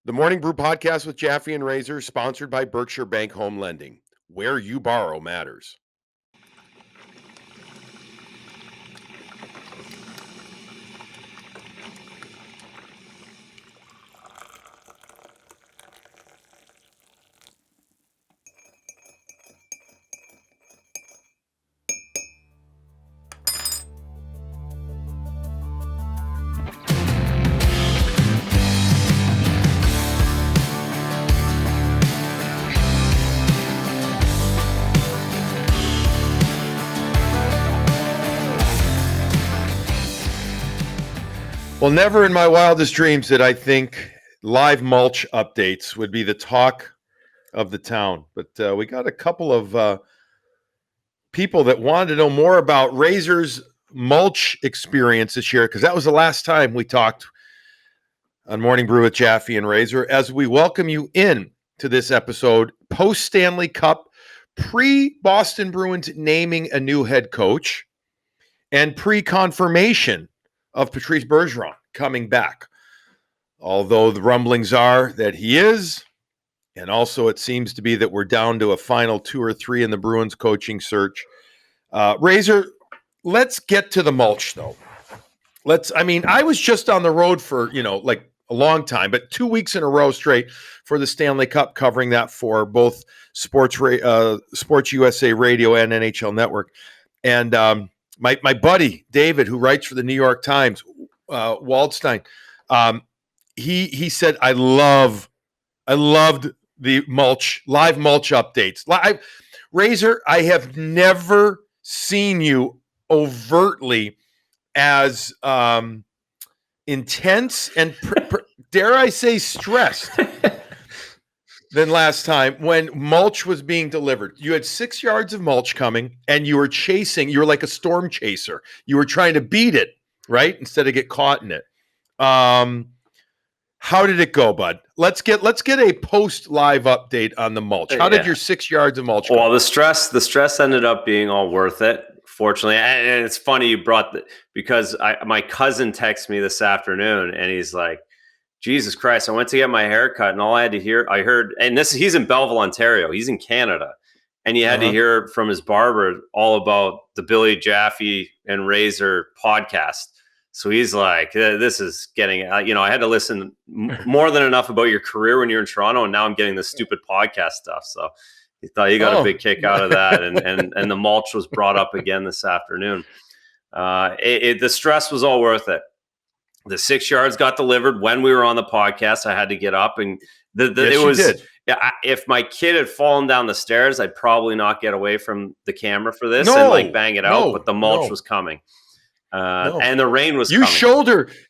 The Morning Brew podcast with Jaffe and Razor, sponsored by Berkshire Bank Home Lending. Where you borrow matters. Well, never in my wildest dreams did I think live mulch updates would be the talk of the town. But we got a couple of people that wanted to know more about Razor's mulch experience this year, because that was the last time we talked on Morning Brew with Jaffe and Razor. As we welcome you in to this episode, post Stanley Cup, pre-Boston Bruins naming a new head coach, and pre-confirmation of Patrice Bergeron coming back. Although the rumblings are that he is, and also it seems to be that we're down to a final 2 or 3 in the Bruins coaching search. Razor, let's get to the mulch, though. I was just on the road for, like a long time, but 2 weeks in a row straight for the Stanley Cup, covering that for both Sports USA Radio and NHL Network. And my buddy, David, who writes for the New York Times, Waldstein, he said, I loved the live mulch updates. Razor, I have never seen you overtly as intense and, dare I say, stressed than last time when mulch was being delivered. You had 6 yards of mulch coming, and you were like a storm chaser. You were trying to beat it, right? Instead of get caught in it. How did it go, bud? Let's get a post live update on the mulch. How did your 6 yards of mulch go? Well, the stress ended up being all worth it, fortunately. And it's funny you brought that, because my cousin texted me this afternoon, and he's like, Jesus Christ, I went to get my hair cut, and all I heard, and he's in Belleville, Ontario. He's in Canada. And you had to hear from his barber all about the Billy Jaffe and Razor podcast. So he's like, this is getting, I had to listen more than enough about your career when you're in Toronto, and now I'm getting this stupid podcast stuff. So he thought he got a big kick out of that. And the mulch was brought up again this afternoon. The stress was all worth it. The 6 yards got delivered when we were on the podcast. I had to get up, and it was, if my kid had fallen down the stairs, I'd probably not get away from the camera for this and bang it out. But the mulch was coming. And the rain was coming.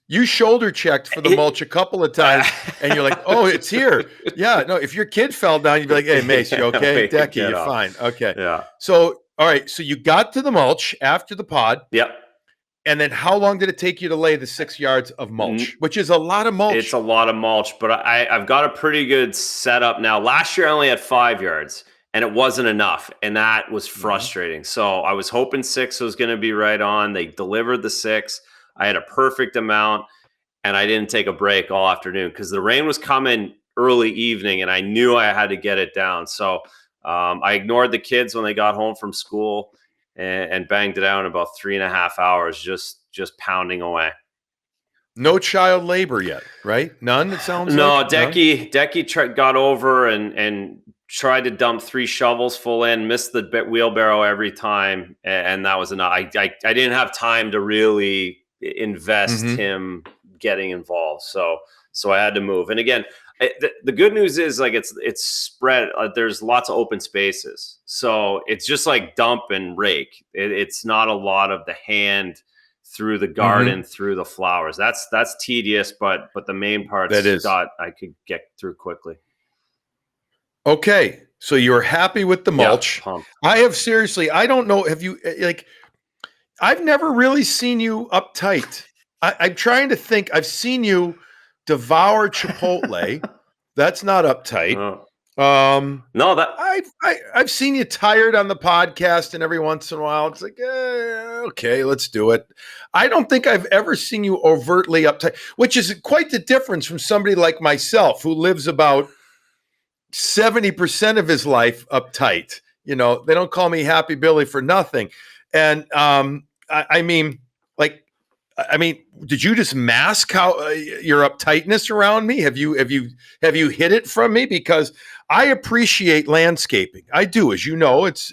You shoulder checked for the mulch a couple of times, and you're like, oh, it's here. Yeah, no, if your kid fell down, you'd be like, hey, Mace, you okay? Decky, you're fine. Okay. Yeah. So, all right. So you got to the mulch after the pod. Yep. And then how long did it take you to lay the 6 yards of mulch, which is a lot of mulch? It's a lot of mulch, but I've got a pretty good setup now. Last year I only had 5 yards, and it wasn't enough, and that was frustrating. So I was hoping 6 was going to be right on. They delivered the 6. I had a perfect amount, and I didn't take a break all afternoon because the rain was coming early evening, and I knew I had to get it down. So I ignored the kids when they got home from school and banged it out in about 3.5 hours, just pounding away. No child labor yet, right? None, it sounds like? No, Decky got over and tried to dump 3 shovels full in, missed the wheelbarrow every time, and that was enough. I didn't have time to really invest him getting involved, so I had to move. And again, the good news is it's spread. There's lots of open spaces, so it's just like dump and rake. It's not a lot of the hand through the garden, through the flowers. That's tedious, but the main parts thought I could get through quickly. Okay, so you're happy with the mulch. Yeah, I don't know, have you, I've never really seen you uptight. I'm trying to think. I've seen you devour Chipotle. That's not uptight. No, I've seen you tired on the podcast, and every once in a while it's like, okay, let's do it. I don't think I've ever seen you overtly uptight, which is quite the difference from somebody like myself who lives about 70% of his life uptight. You know, they don't call me Happy Billy for nothing. And I mean, did you just mask how your uptightness around me? Have you hid it from me? Because I appreciate landscaping. I do, as you know. It's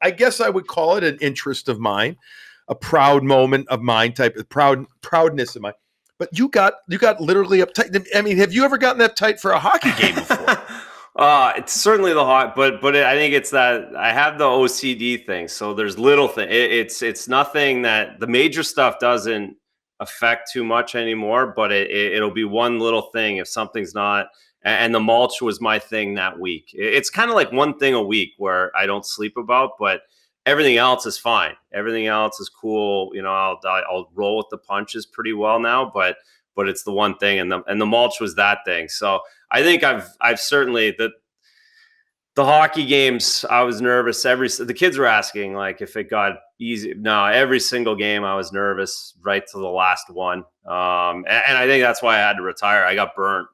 I guess I would call it an interest of mine, a proud moment of mine, type of proudness of mine. But you got literally uptight. I mean, have you ever gotten uptight for a hockey game before? It's certainly the hot, but I think it's that I have the OCD thing. So there's little thing. It's nothing that the major stuff doesn't affect too much anymore. But it'll be one little thing if something's not. And the mulch was my thing that week. It's kind of like one thing a week where I don't sleep about, but everything else is fine. Everything else is cool. You know, I'll roll with the punches pretty well now, but it's the one thing, and the mulch was that thing. So I think I've certainly the hockey games. I was nervous. The kids were asking like if it got easy. No, every single game I was nervous right to the last one. And I think that's why I had to retire. I got burnt.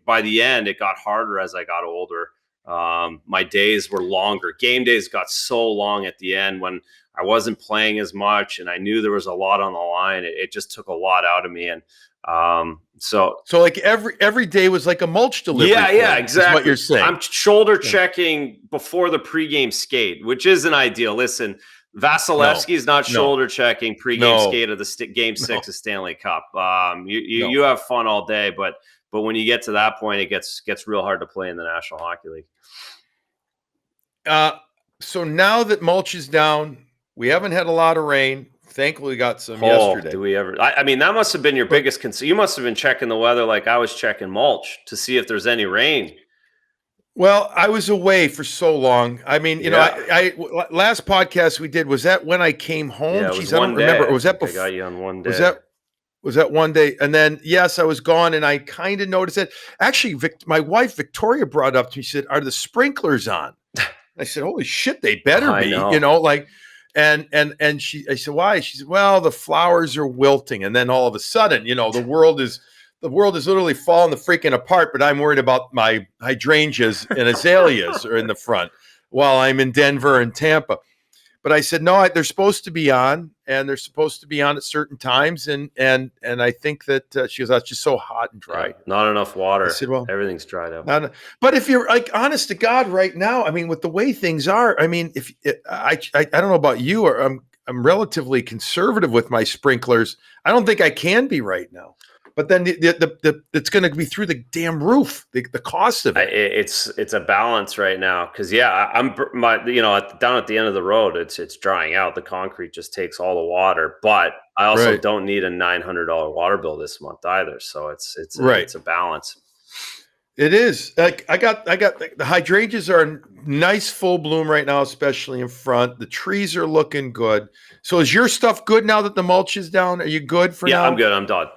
By the end, it got harder as I got older. My days were longer. Game days got so long at the end when I wasn't playing as much, and I knew there was a lot on the line. It just took a lot out of me, and so like every day was like a mulch delivery. Yeah, exactly. What you're saying. I'm shoulder checking before the pregame skate, which isn't ideal. Listen, Vasilevsky's not shoulder checking pregame skate of the game 6 of Stanley Cup. You have fun all day, but when you get to that point, it gets real hard to play in the National Hockey League. So now that mulch is down, we haven't had a lot of rain. Thankfully, we got some yesterday. Do we ever? I mean, that must have been your biggest concern. You must have been checking the weather like I was checking mulch to see if there's any rain. Well, I was away for so long. I mean, you know, I last podcast we did, was that when I came home? Yeah, Jeez, I don't remember. Or was that before? I got you on one day. Was that one day? And then, yes, I was gone, and I kind of noticed it. Actually, my wife, Victoria, brought up to me, she said, are the sprinklers on? I said, holy shit, they better be, you know, like, and I said, why? She said, well, the flowers are wilting. And then all of a sudden, you know, the world is literally falling the freaking apart, but I'm worried about my hydrangeas and azaleas are in the front while I'm in Denver and Tampa. But I said, no, they're supposed to be on, and they're supposed to be on at certain times. And I think that she goes, that's just so hot and dry. Yeah, not enough water. I said, well, everything's dried up. But if you're like honest to God right now, I mean, with the way things are, I mean, I don't know about you, or I'm relatively conservative with my sprinklers. I don't think I can be right now. But then it's going to be through the damn roof. The cost of it. It's a balance right now because down at the end of the road, it's drying out. The concrete just takes all the water. But I also don't need a $900 water bill this month either. So it's a balance. It is. Like I got the hydrangeas are in nice full bloom right now, especially in front. The trees are looking good. So is your stuff good now that the mulch is down? Are you good for now? Yeah, I'm good. I'm done.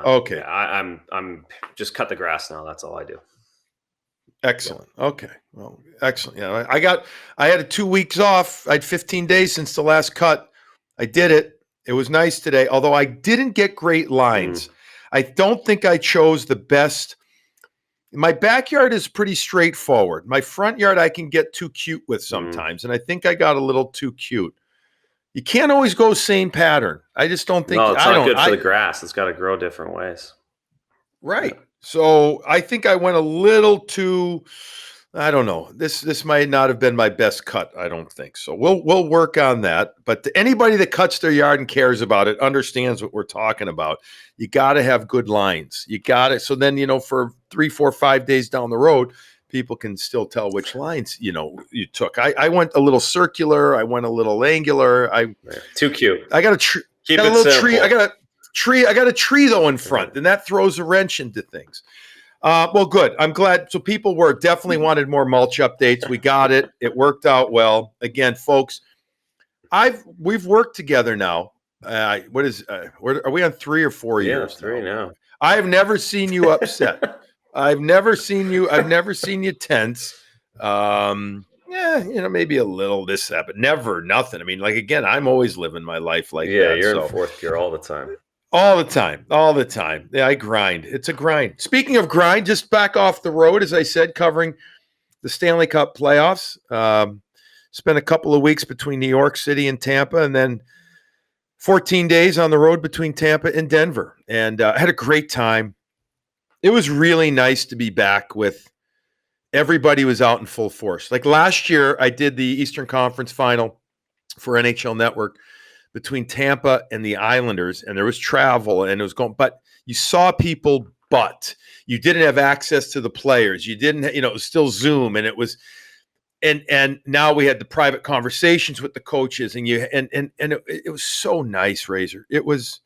Okay. Yeah, I'm just cut the grass now. That's all I do. Excellent. Yeah. Okay. Well, excellent. Yeah, I had 2 weeks off. I had 15 days since the last cut. I did it. It was nice today, although I didn't get great lines. I don't think I chose the best. My backyard is pretty straightforward. My front yard I can get too cute with sometimes, and I think I got a little too cute. You can't always go same pattern. I just don't think. No, it's not good for the grass. It's got to grow different ways. Right. So I think I went a little too. I don't know. This might not have been my best cut. I don't think so. We'll work on that. But anybody that cuts their yard and cares about it understands what we're talking about. You got to have good lines. You got it. So then, you know, for 3, 4, 5 days down the road, people can still tell which lines, you know, you took. I went a little circular. I went a little angular. Too cute. I got a tree. Keep it simple. Tree. I got a tree though in front, and that throws a wrench into things. Well, good. I'm glad. So people definitely wanted more mulch updates. We got it. It worked out well. Again, folks, we've worked together now. Are we on 3 or 4 years? Yeah, 3 now. I have never seen you upset. I've never seen you tense. maybe a little this, that, but never nothing. I mean, like, again, I'm always living my life like Yeah, that. you're in So fourth gear all the time. all the time, all the time. Yeah, I grind. It's a grind. Speaking of grind, just back off the road, as I said, covering the Stanley Cup playoffs. Spent a couple of weeks between New York City and Tampa, and then 14 days on the road between Tampa and Denver. And I had a great time. It was really nice to be back with everybody was out in full force. Like last year, I did the Eastern Conference final for NHL Network between Tampa and the Islanders, and there was travel and it was going, but you saw people, but you didn't have access to the players. You didn't, it was still Zoom, and it was, and now we had the private conversations with the coaches, and it was so nice, Razor. It was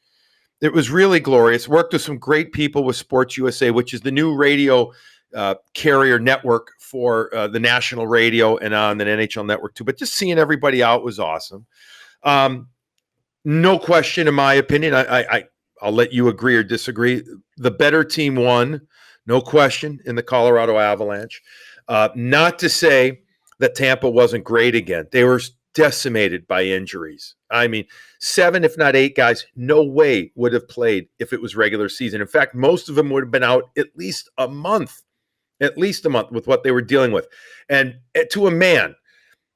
really glorious. Worked with some great people with Sports USA, which is the new radio carrier network for the national radio and on the NHL network too. But just seeing everybody out was awesome. No question, in my opinion. I'll let you agree or disagree. The better team won, no question, in the Colorado Avalanche. Not to say that Tampa wasn't great again. They were decimated by injuries. I mean, 7, if not 8 guys, no way would have played if it was regular season. In fact, most of them would have been out at least a month with what they were dealing with. And to a man,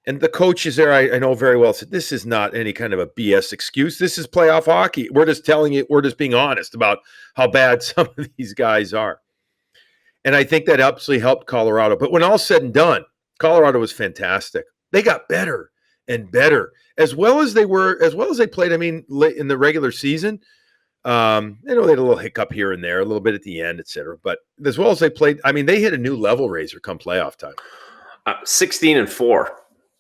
and the coaches there, I know very well, said, this is not any kind of a BS excuse. This is playoff hockey. We're just telling you, we're just being honest about how bad some of these guys are. And I think that absolutely helped Colorado. But when all's said and done, Colorado was fantastic. They got better and better, as well as they played, I mean, late in the regular season. They had a little hiccup here and there, a little bit at the end, et cetera. But as well as they played, I mean, they hit a new level, Razor, come playoff time. 16-4.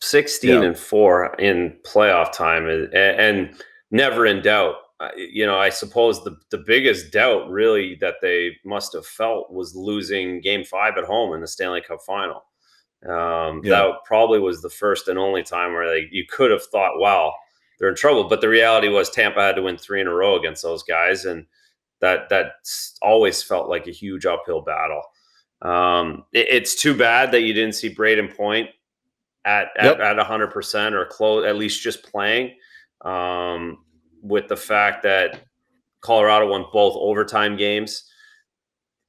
16-4 in playoff time, and never in doubt. I suppose the biggest doubt really that they must have felt was losing Game 5 at home in the Stanley Cup final. That probably was the first and only time where you could have thought, wow, they're in trouble. But the reality was Tampa had to win 3 in a row against those guys, and that always felt like a huge uphill battle. It's too bad that you didn't see Braden Point at 100% or close, at least just playing, with the fact that Colorado won both overtime games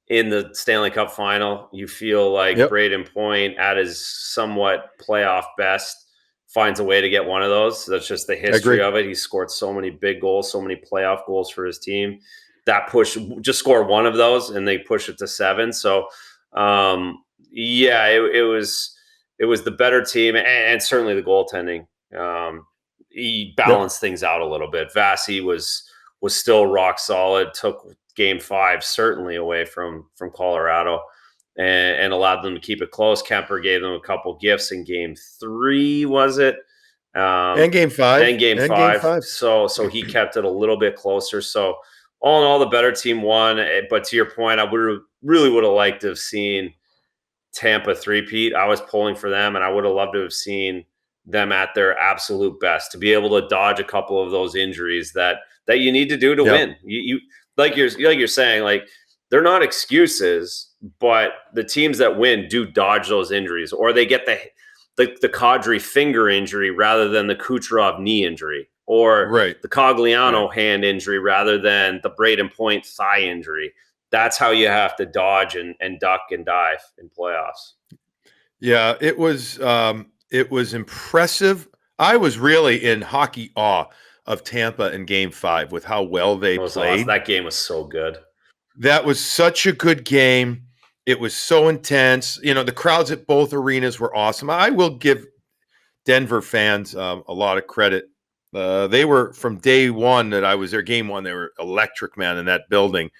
in the Stanley Cup final. You feel like Braden Point, at his somewhat playoff best, finds a way to get one of those. That's just the history of it. He scored so many big goals, so many playoff goals for his team. That push, just score one of those and they push it to 7. So, it was the better team, and certainly the goaltending. He balanced things out a little bit. Vasi was still rock solid. Took Game 5 certainly away from Colorado, and allowed them to keep it close. Kemper gave them a couple gifts in Game 3, was it? And Game 5. And Game 5. So he kept it a little bit closer. So all in all, the better team won. But to your point, I really would have liked to have seen Tampa three-peat. I was pulling for them, and I would have loved to have seen them at their absolute best, to be able to dodge a couple of those injuries that you need to do to win. You like you're saying, like, they're not excuses, but the teams that win do dodge those injuries, or they get the Kadri finger injury rather than the Kucherov knee injury, or the Cogliano hand injury rather than the Braden Point thigh injury. That's how you have to dodge and duck and dive in playoffs. Yeah, it was impressive. I was really in hockey awe of Tampa in Game 5 with how well they played. Awesome. That game was so good. That was such a good game. It was so intense. The crowds at both arenas were awesome. I will give Denver fans a lot of credit. They were, from day one that I was there, Game 1, they were electric, man, in that building.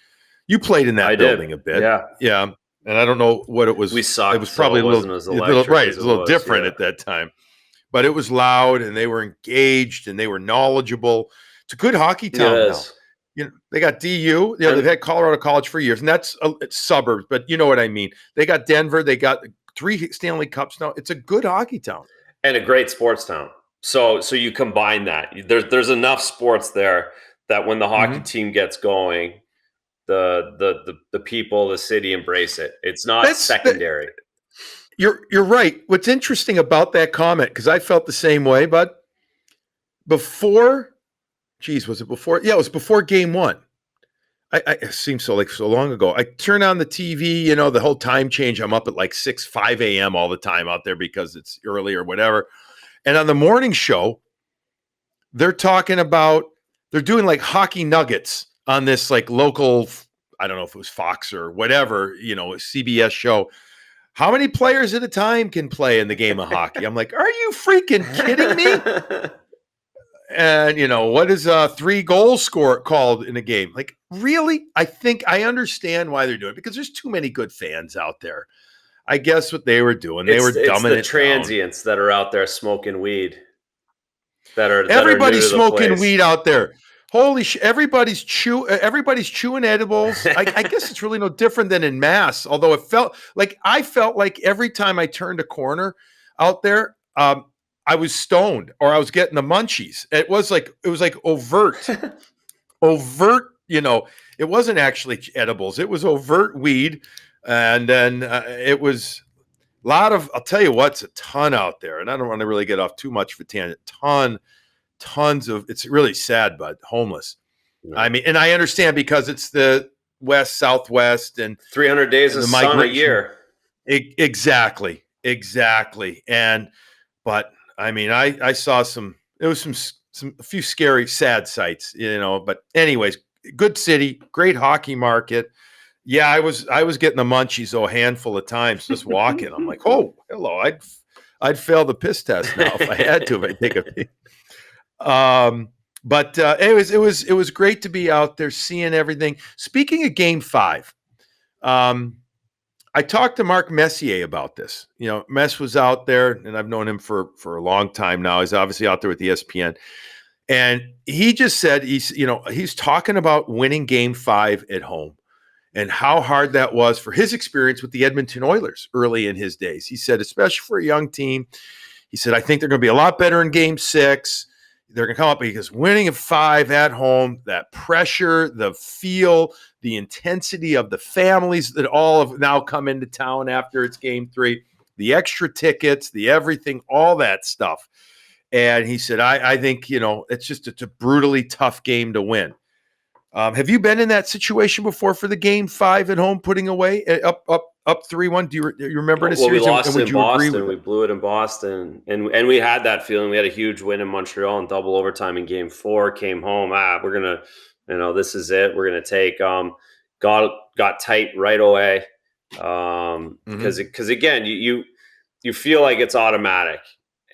You played in that building a bit. Yeah. And I don't know what it was. We sucked. It was probably so it a little different at that time. But it was loud, and they were engaged, and they were knowledgeable. It's a good hockey town now. They got DU. They've had Colorado College for years, and it's suburbs, but you know what I mean. They got Denver. They got 3 Stanley Cups now. It's a good hockey town and a great sports town. So you combine that. There's enough sports there that when the hockey team gets going, the people, the city embrace it. It's not secondary. You're right. What's interesting about that comment, because I felt the same way, but before, geez, was it before? Yeah, it was before game one. It seems so long ago. I turn on the TV, the whole time change. I'm up at like 5 a.m. all the time out there because it's early or whatever. And on the morning show, they're doing like hockey nuggets on this like local, I don't know if it was Fox or whatever, CBS show. How many players at a time can play in the game of hockey? I'm like, are you freaking kidding me? And what is 3 goals score called in a game? Like, really? I think I understand why they're doing it, because there's too many good fans out there. I guess what they were doing, they were dumbing it transients down. that are out there smoking weed. Everybody's smoking weed out there. Holy shit! Everybody's chewing edibles. I guess it's really no different than in Mass. Although I felt like every time I turned a corner out there, I was stoned or I was getting the munchies. It was like overt, overt. It wasn't actually edibles. It was overt weed, and then it was a lot of. I'll tell you what's a ton out there, and I don't want to really get off too much of a tangent. Tons of. It's really sad, but homeless. Yeah. I mean, and I understand because it's the West, Southwest, and 300 days of sun a year. Exactly. But I mean, I saw there was a few scary, sad sights, but anyways, good city, great hockey market. Yeah, I was getting the munchies a handful of times just walking. I'm like, oh, hello. I'd fail the piss test now if I had to, if I take a pee. But anyways, it was great to be out there seeing everything. Speaking of Game 5, I talked to Mark Messier about this. Mess was out there, and I've known him for a long time now. He's obviously out there with ESPN, and he just said he's talking about winning Game 5 at home and how hard that was for his experience with the Edmonton Oilers early in his days. He said, especially for a young team, he said, I think they're going to be a lot better in Game 6. They're going to come up because winning at 5 at home, that pressure, the feel, the intensity of the families that all have now come into town after it's Game 3, the extra tickets, the everything, all that stuff. And he said, I think, it's a brutally tough game to win. Have you been in that situation before for the Game 5 at home, putting away up 3-1? Do you remember in a series? We lost in Boston. We blew it in Boston, and we had that feeling. We had a huge win in Montreal in double overtime in Game 4. Came home. We're gonna, this is it. We're gonna take. Got tight right away. Because again, you feel like it's automatic,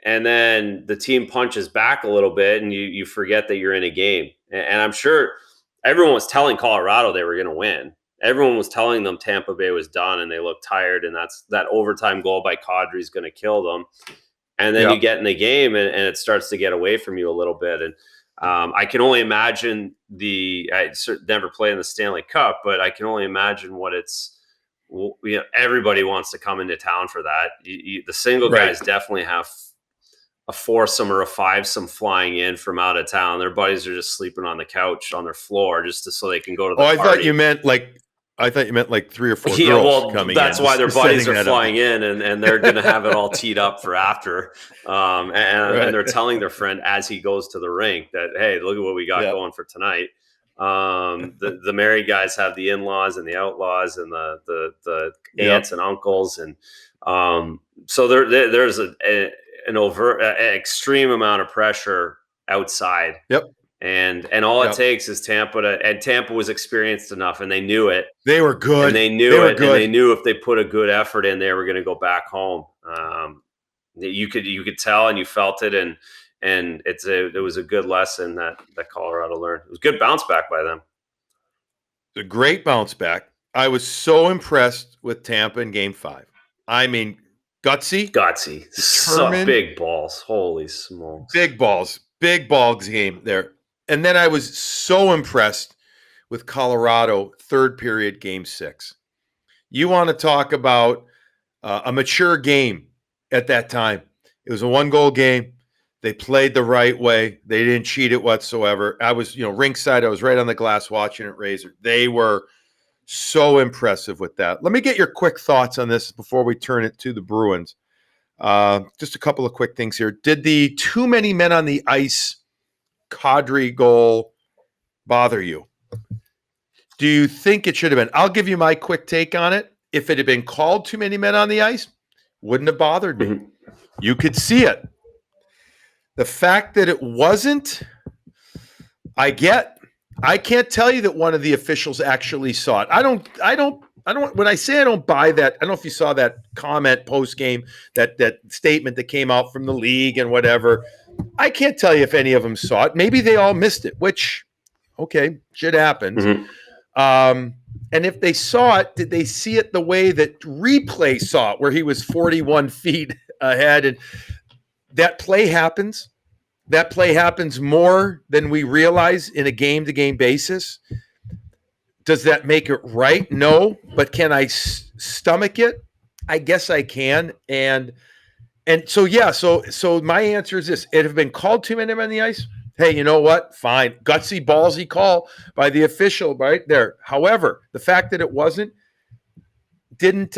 and then the team punches back a little bit, and you forget that you're in a game. And I'm sure everyone was telling Colorado they were going to win. Everyone was telling them Tampa Bay was done, and they looked tired, and that overtime goal by Kadri is going to kill them. And then you get in the game, and it starts to get away from you a little bit. And I can only imagine I never played in the Stanley Cup, but I can only imagine what it's. Everybody wants to come into town for that. The single guys definitely have a foursome or a fivesome flying in from out of town. Their buddies are just sleeping on the couch on their floor so they can go to the party. I thought you meant like 3 or 4 girls coming in. That's why their buddies are flying in, and they're going to have it all teed up for after. And they're telling their friend as he goes to the rink that, hey, look at what we got going for tonight. The married guys have the in-laws and the outlaws and the aunts and uncles. And so there's an overt extreme amount of pressure outside. Yep. And all it takes is Tampa and Tampa was experienced enough, and they knew it. They were good. And they knew it. And they knew if they put a good effort in, they were going to go back home. You could tell, and you felt it. And it was a good lesson that Colorado learned. It was a good bounce back by them. It's a great bounce back. I was so impressed with Tampa in Game 5. I mean, gutsy, determined, big balls. Holy smokes, big ball game there. And then I was so impressed with Colorado third period Game 6. You want to talk about a mature game at that time? It was a 1-goal game. They played the right way. They didn't cheat it whatsoever. I was, ringside. I was right on the glass watching it, Razor. They were So impressive with that. Let me get your quick thoughts on this before we turn it to the Bruins. Just a couple of quick things here. Did the too many men on the ice Kadri goal bother you? Do you think it should have been? I'll give you my quick take on it. If it had been called too many men on the ice, wouldn't have bothered me. Mm-hmm. You could see it. The fact that it wasn't, I get. I can't tell you that one of the officials actually saw it. I don't, when I say I don't buy that, I don't know if you saw that comment post game, that statement that came out from the league and whatever. I can't tell you if any of them saw it. Maybe they all missed it, which, okay, shit happens. Mm-hmm. And if they saw it, did they see it the way that replay saw it, where he was 41 feet ahead? And that play happens. That play happens more than we realize in a game-to-game basis. Does that make it right? No. But can I stomach it? I guess I can. And so, yeah, so my answer is this. It have been called too many men on the ice. Hey, you know what? Fine. Gutsy, ballsy call by the official right there. However, the fact that it wasn't didn't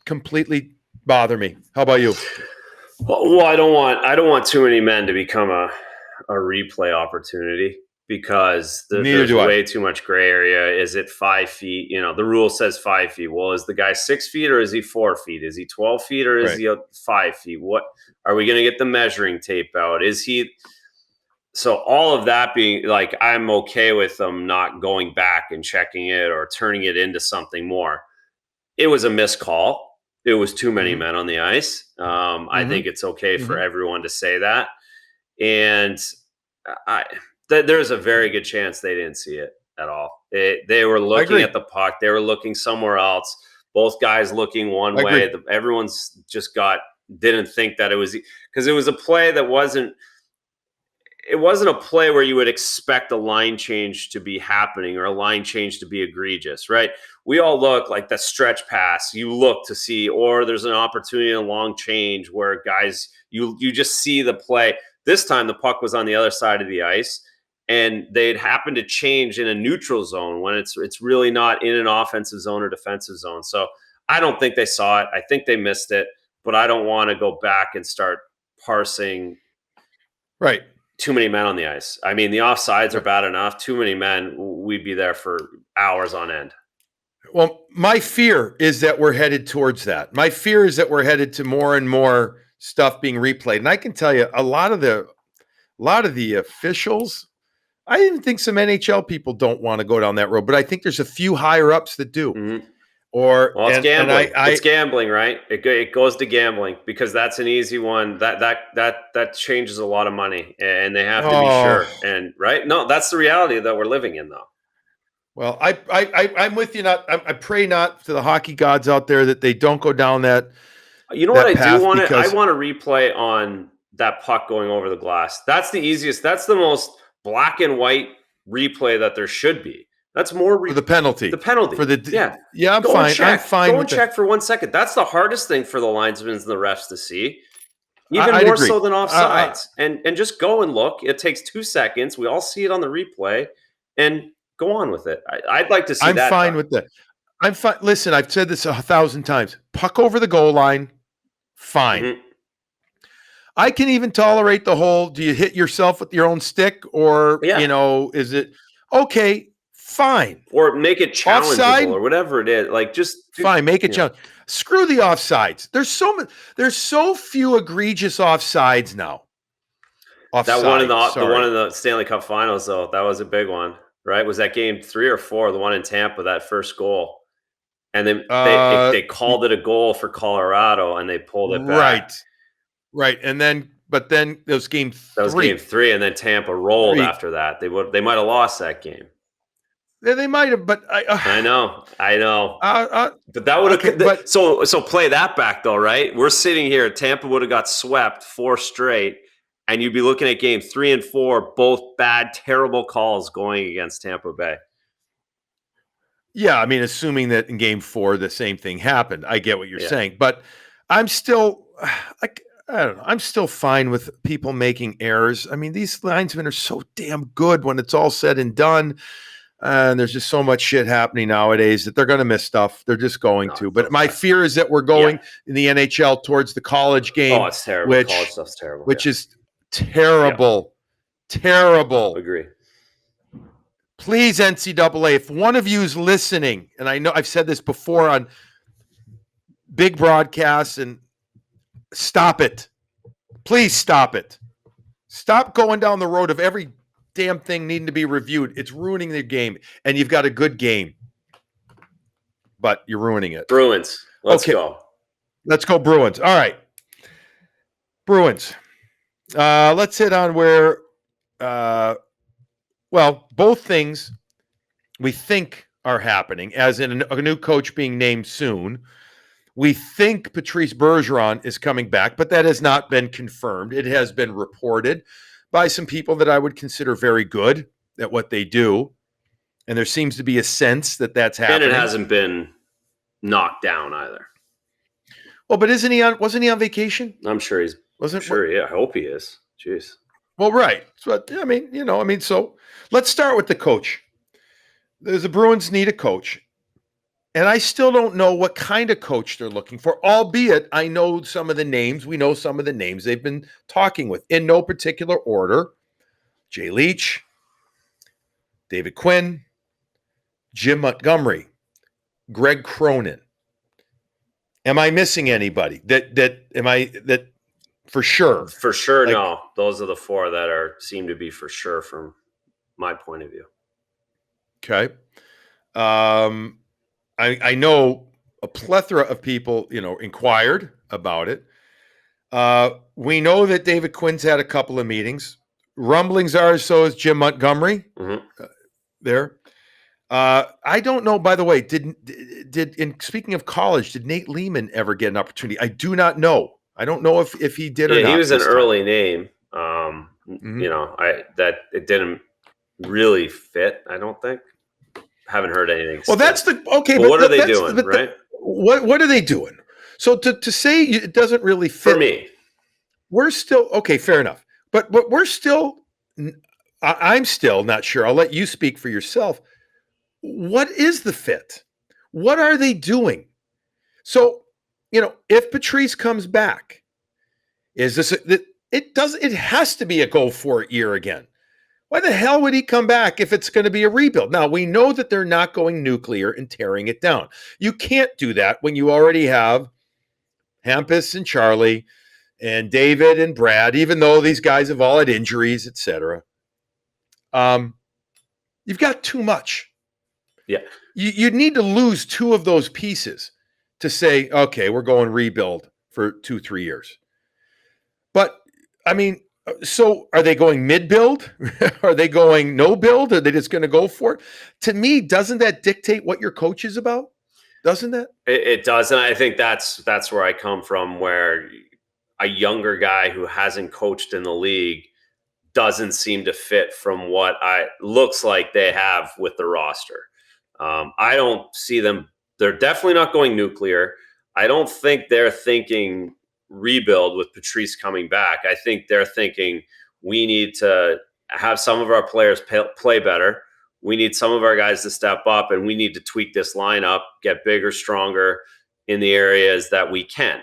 completely bother me. How about you? Well, I don't want too many men to become a replay opportunity, because there's way too much gray area. Is it 5 feet? The rule says 5 feet. Well, is the guy 6 feet or is he 4 feet? Is he 12 feet or is he 5 feet? What are we going to get the measuring tape out? Is he? So all of that being like, I'm okay with them not going back and checking it or turning it into something more. It was a missed call. It was too many men on the ice. I think it's okay for everyone to say that. And there's a very good chance they didn't see it at all. They were looking at the puck. They were looking somewhere else. Both guys looking one way. Everyone's just didn't think that it was, because it was a play that wasn't a play where you would expect a line change to be happening or a line change to be egregious, right? We all look like the stretch pass. You look to see, or there's an opportunity in a long change where guys, you just see the play. This time the puck was on the other side of the ice, and they'd happened to change in a neutral zone when it's really not in an offensive zone or defensive zone. So I don't think they saw it. I think they missed it, but I don't want to go back and start parsing. Right. Too many men on the ice. I mean, the offsides are bad enough. Too many men, we'd be there for hours on end. Well, my fear is that we're headed towards that. My fear is that we're headed to more and more stuff being replayed. And I can tell you, a lot of the officials, I even think some NHL people don't want to go down that road, but I think there's a few higher ups that do. Mm-hmm. It's gambling. It's gambling, right? It goes to gambling, because that's an easy one. That changes a lot of money, and they have to be sure. And right, no, that's the reality that we're living in, though. Well, I'm with you. I pray not to the hockey gods out there that they don't go down that. You know what I do want to? I want to replay on that puck going over the glass. That's the easiest. That's the most black and white replay that there should be. That's more for the penalty. The penalty for the yeah. I'm Go fine. I'm fine. Go and check for 1 second. That's the hardest thing for the linesmen and the refs to see, even I'd more agree. so than offsides. And just go and look. It takes 2 seconds. We all see it on the replay, and go on with it. I'd like to see that. I'm fine with that. I'm fine. Listen, I've said this 1,000 times. Puck over the goal line, fine. Mm-hmm. I can even tolerate the whole. Do you hit yourself with your own stick, or is it okay? Fine. Or make it challengeable, offside, or whatever it is. Like, just fine, make it challenge. Screw the offsides. There's so few egregious offsides now. That one in the one in the Stanley Cup Finals, though, that was a big one, right? Was that game 3 or 4? The one in Tampa, that first goal, and then they called it a goal for Colorado, and they pulled it back. Right, and then. But then it was game 3. That was game 3, and then Tampa rolled after that. They might have lost that game. Yeah, they might have, but I know. But that would have. So play that back though, right? We're sitting here. Tampa would have got swept 4 straight, and you'd be looking at game 3 and 4, both bad, terrible calls going against Tampa Bay. Yeah, I mean, assuming that in game 4 the same thing happened. I get what you're saying, but I'm still I don't know. I'm still fine with people making errors. I mean, these linesmen are so damn good when it's all said and done. And there's just so much shit happening nowadays that they're going to miss stuff. They're just going to. But my fear is that we're going in the NHL towards the college game. Oh, it's terrible. College stuff's terrible. Which is terrible. Yeah. Terrible. Agree. Please, NCAA, if one of you is listening, and I know I've said this before on big broadcasts, and stop it. Please stop it. Stop going down the road of every damn thing needing to be reviewed. It's ruining the game, and you've got a good game, but you're ruining it. Bruins. Let's go. Let's go Bruins. All right. Bruins. Let's hit on where, both things we think are happening, as in a new coach being named soon. We think Patrice Bergeron is coming back, but that has not been confirmed. It has been reported by some people that I would consider very good at what they do. And there seems to be a sense that that's happening. And it hasn't been knocked down either. Well, but wasn't he on vacation? I'm sure he's I hope he is. Jeez. Well, right. So, so let's start with the coach. The Bruins need a coach. And I still don't know what kind of coach they're looking for, albeit I know some of the names. We know some of the names they've been talking with in no particular order. Jay Leach, David Quinn, Jim Montgomery, Greg Cronin. Am I missing anybody? That for sure? For sure, no. Those are the four that seem to be for sure from my point of view. Okay. I know a plethora of people, inquired about it. We know that David Quinn's had a couple of meetings. Rumblings are so is Jim Montgomery there. I don't know, by the way, speaking of college, did Nate Lehman ever get an opportunity? I do not know. I don't know if he did or not. He was an early name. That it didn't really fit, I don't think. Haven't heard anything. Well, that's okay. But what are they doing, right? What are they doing? So to say it doesn't really fit for me, we're still okay. Fair enough. But we're still. I'm still not sure. I'll let you speak for yourself. What is the fit? What are they doing? So if Patrice comes back, is this it has to be a go for it year again. Why the hell would he come back if it's going to be a rebuild? Now, we know that they're not going nuclear and tearing it down. You can't do that when you already have Hampus and Charlie and David and Brad, even though these guys have all had injuries, etc. You've got too much. Yeah. You need to lose two of those pieces to say, okay, we're going rebuild for 2-3 years. But, I mean, so are they going mid-build? Are they going no-build? Are they just going to go for it? To me, doesn't that dictate what your coach is about? Doesn't that? It does, and I think that's where I come from, where a younger guy who hasn't coached in the league doesn't seem to fit from what looks like they have with the roster. I don't see them. They're definitely not going nuclear. I don't think they're thinking rebuild with Patrice coming back. I think they're thinking we need to have some of our players play better. We need some of our guys to step up, and we need to tweak this lineup, get bigger, stronger in the areas that we can.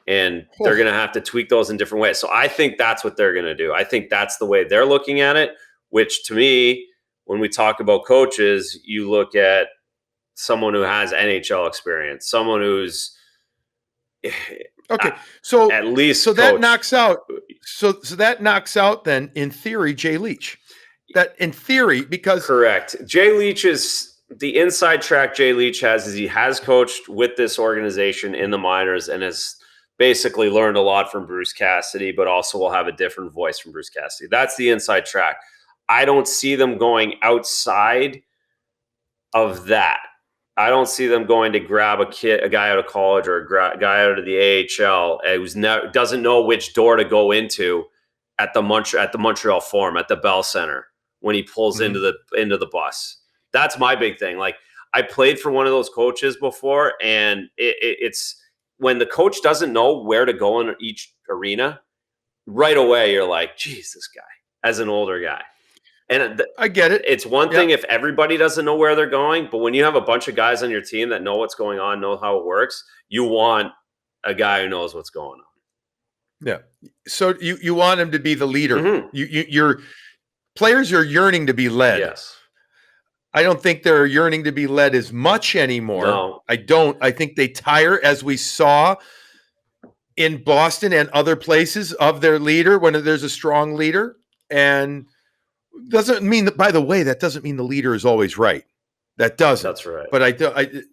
And they're going to have to tweak those in different ways. So I think that's what they're going to do. I think that's the way they're looking at it, which to me, when we talk about coaches, you look at someone who has NHL experience, someone who's okay. So at least that knocks out. So that knocks out then, in theory, Jay Leach. That in theory, because correct. Jay Leach is the inside track. Jay Leach has is he has coached with this organization in the minors and has basically learned a lot from Bruce Cassidy, but also will have a different voice from Bruce Cassidy. That's the inside track. I don't see them going outside of that. I don't see them going to grab a guy out of college or a guy out of the AHL who doesn't know which door to go into at the Montreal Forum, at the Bell Center when he pulls into the bus. That's my big thing. Like, I played for one of those coaches before, and it's when the coach doesn't know where to go in each arena, right away you're like, geez, this guy, as an older guy. And I get it. it's one thing if everybody doesn't know where they're going, but when you have a bunch of guys on your team that know what's going on, know how it works, you want a guy who knows what's going on. Yeah. So you want him to be the leader. Mhm. Your players are yearning to be led. Yes. I don't think they're yearning to be led as much anymore. No. I don't. I think they tire, as we saw in Boston and other places, of their leader when there's a strong leader. And doesn't mean that, by the way, that doesn't mean the leader is always right. That doesn't. That's right. But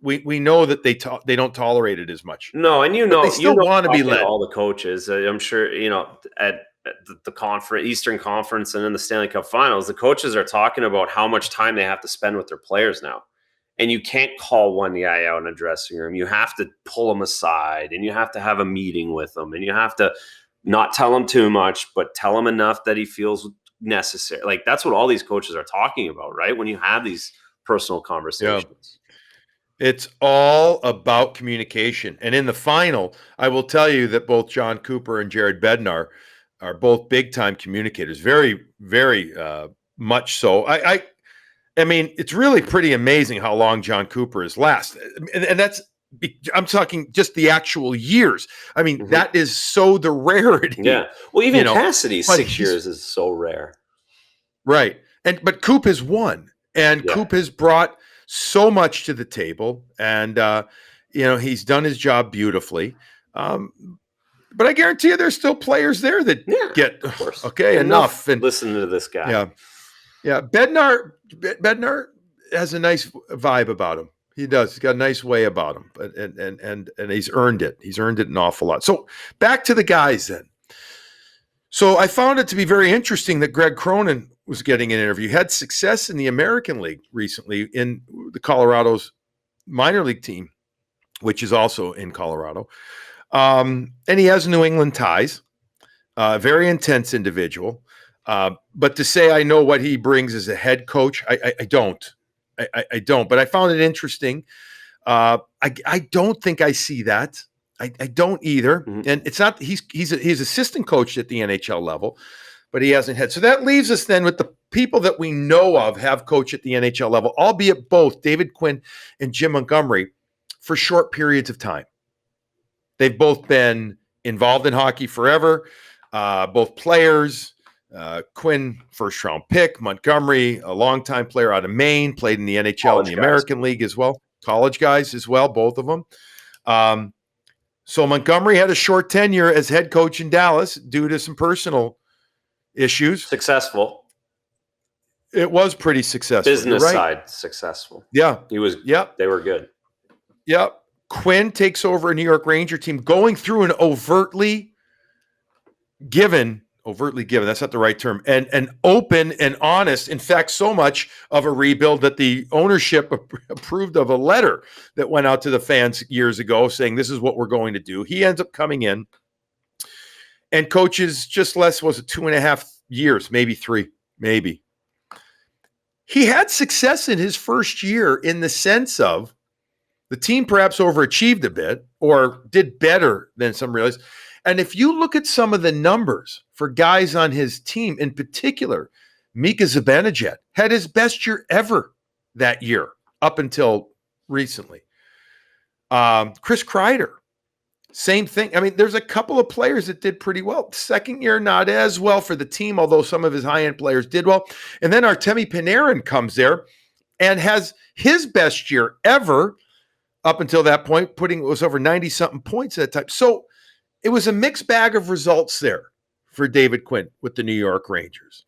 we know that they don't tolerate it as much. No, and they still want to be led. All the coaches, I'm sure, at the conference, Eastern Conference, and in the Stanley Cup Finals, the coaches are talking about how much time they have to spend with their players now. And you can't call one guy out in a dressing room. You have to pull them aside, and you have to have a meeting with them, and you have to not tell him too much, but tell him enough that he feels necessary. Like, that's what all these coaches are talking about, right? When you have these personal conversations. Yeah. It's all about communication. And in the final, I will tell you that both John Cooper and Jared Bednar are both big-time communicators. Very, very much so. I mean, it's really pretty amazing how long John Cooper has lasted. And that's, I'm talking just the actual years. I mean, that is so the rarity. Yeah. Well, even Cassidy, 6 years is so rare. Right. But Coop has won. And Coop has brought so much to the table. And, he's done his job beautifully. But I guarantee you there's still players there that get, okay, enough. And listen to this guy. Yeah. Yeah. Bednar has a nice vibe about him. He does. He's got a nice way about him. And he's earned it. He's earned it an awful lot. So back to the guys then. So I found it to be very interesting that Greg Cronin was getting an interview. He had success in the American League recently in the Colorado's minor league team, which is also in Colorado. And he has New England ties, very intense individual. But to say I know what he brings as a head coach, I don't. I don't. But I found it interesting. I don't think I see that. I don't either. Mm-hmm. And it's not, he's assistant coach at the NHL level, but he hasn't had. So that leaves us then with the people that we know of have coached at the NHL level, albeit both David Quinn and Jim Montgomery, for short periods of time. They've both been involved in hockey forever, both players. Quinn, first round pick. Montgomery, a longtime player out of Maine, played in the NHL and the American League as well. College guys as well, both of them. So Montgomery had a short tenure as head coach in Dallas due to some personal issues. Successful. It was pretty successful. Business side successful. Yeah. He was. Yep. They were good. Yep. Quinn takes over a New York Ranger team going through an overtly given, that's not the right term, and open and honest, in fact, so much of a rebuild that the ownership approved of a letter that went out to the fans years ago saying this is what we're going to do. He ends up coming in and coaches just less, was it 2.5 years, maybe 3, maybe. He had success in his first year in the sense of the team perhaps overachieved a bit or did better than some realized. And if you look at some of the numbers for guys on his team, in particular, Mika Zibanejad had his best year ever that year up until recently. Chris Kreider, same thing. I mean, there's a couple of players that did pretty well. Second year, not as well for the team, although some of his high-end players did well. And then Artemi Panarin comes there and has his best year ever up until that point, it was over 90-something points at that time. So it was a mixed bag of results there for David Quinn with the New York Rangers.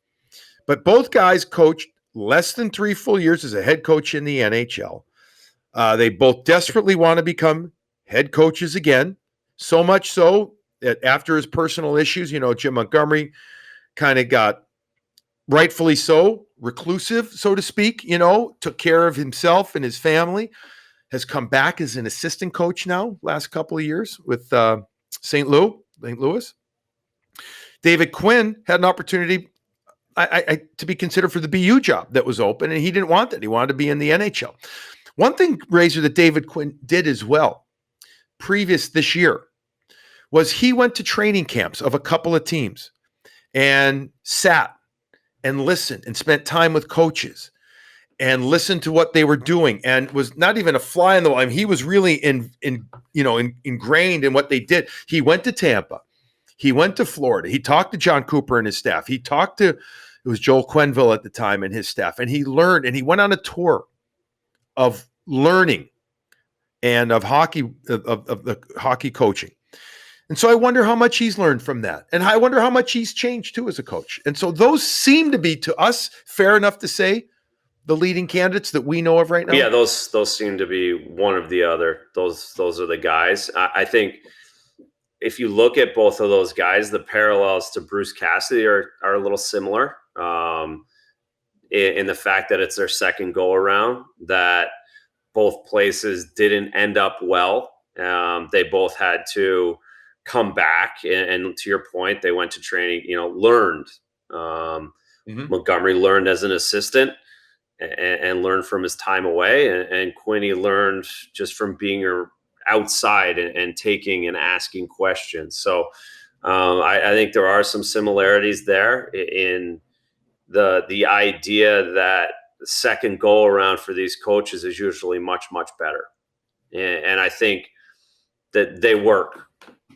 But both guys coached less than 3 full years as a head coach in the NHL. They both desperately want to become head coaches again, so much so that after his personal issues, Jim Montgomery kind of got, rightfully so, reclusive, so to speak, took care of himself and his family, has come back as an assistant coach now, last couple of years with St. Louis. David Quinn had an opportunity to be considered for the BU job that was open, and he didn't want that. He wanted to be in the NHL. One thing, Razor, that David Quinn did as well, previous this year, was he went to training camps of a couple of teams and sat and listened and spent time with coaches and listened to what they were doing and was not even a fly on the wall. I mean, he was really ingrained in what they did. He went to Tampa. He went to Florida. He talked to John Cooper and his staff. He talked to, it was Joel Quenneville at the time and his staff. And he learned, and he went on a tour of learning and of hockey, of the hockey coaching. And so I wonder how much he's learned from that. And I wonder how much he's changed too as a coach. And so those seem to be, to us, fair enough to say, the leading candidates that we know of right now. Yeah, those seem to be one of the other. Those are the guys. I think if you look at both of those guys, the parallels to Bruce Cassidy are a little similar in the fact that it's their second go around, that both places didn't end up well. They both had to come back. And to your point, they went to training, learned. Montgomery learned as an assistant and learned from his time away. And Quinny learned just from being outside and taking and asking questions. So I think there are some similarities there in the idea that the second go around for these coaches is usually much, much better. And I think that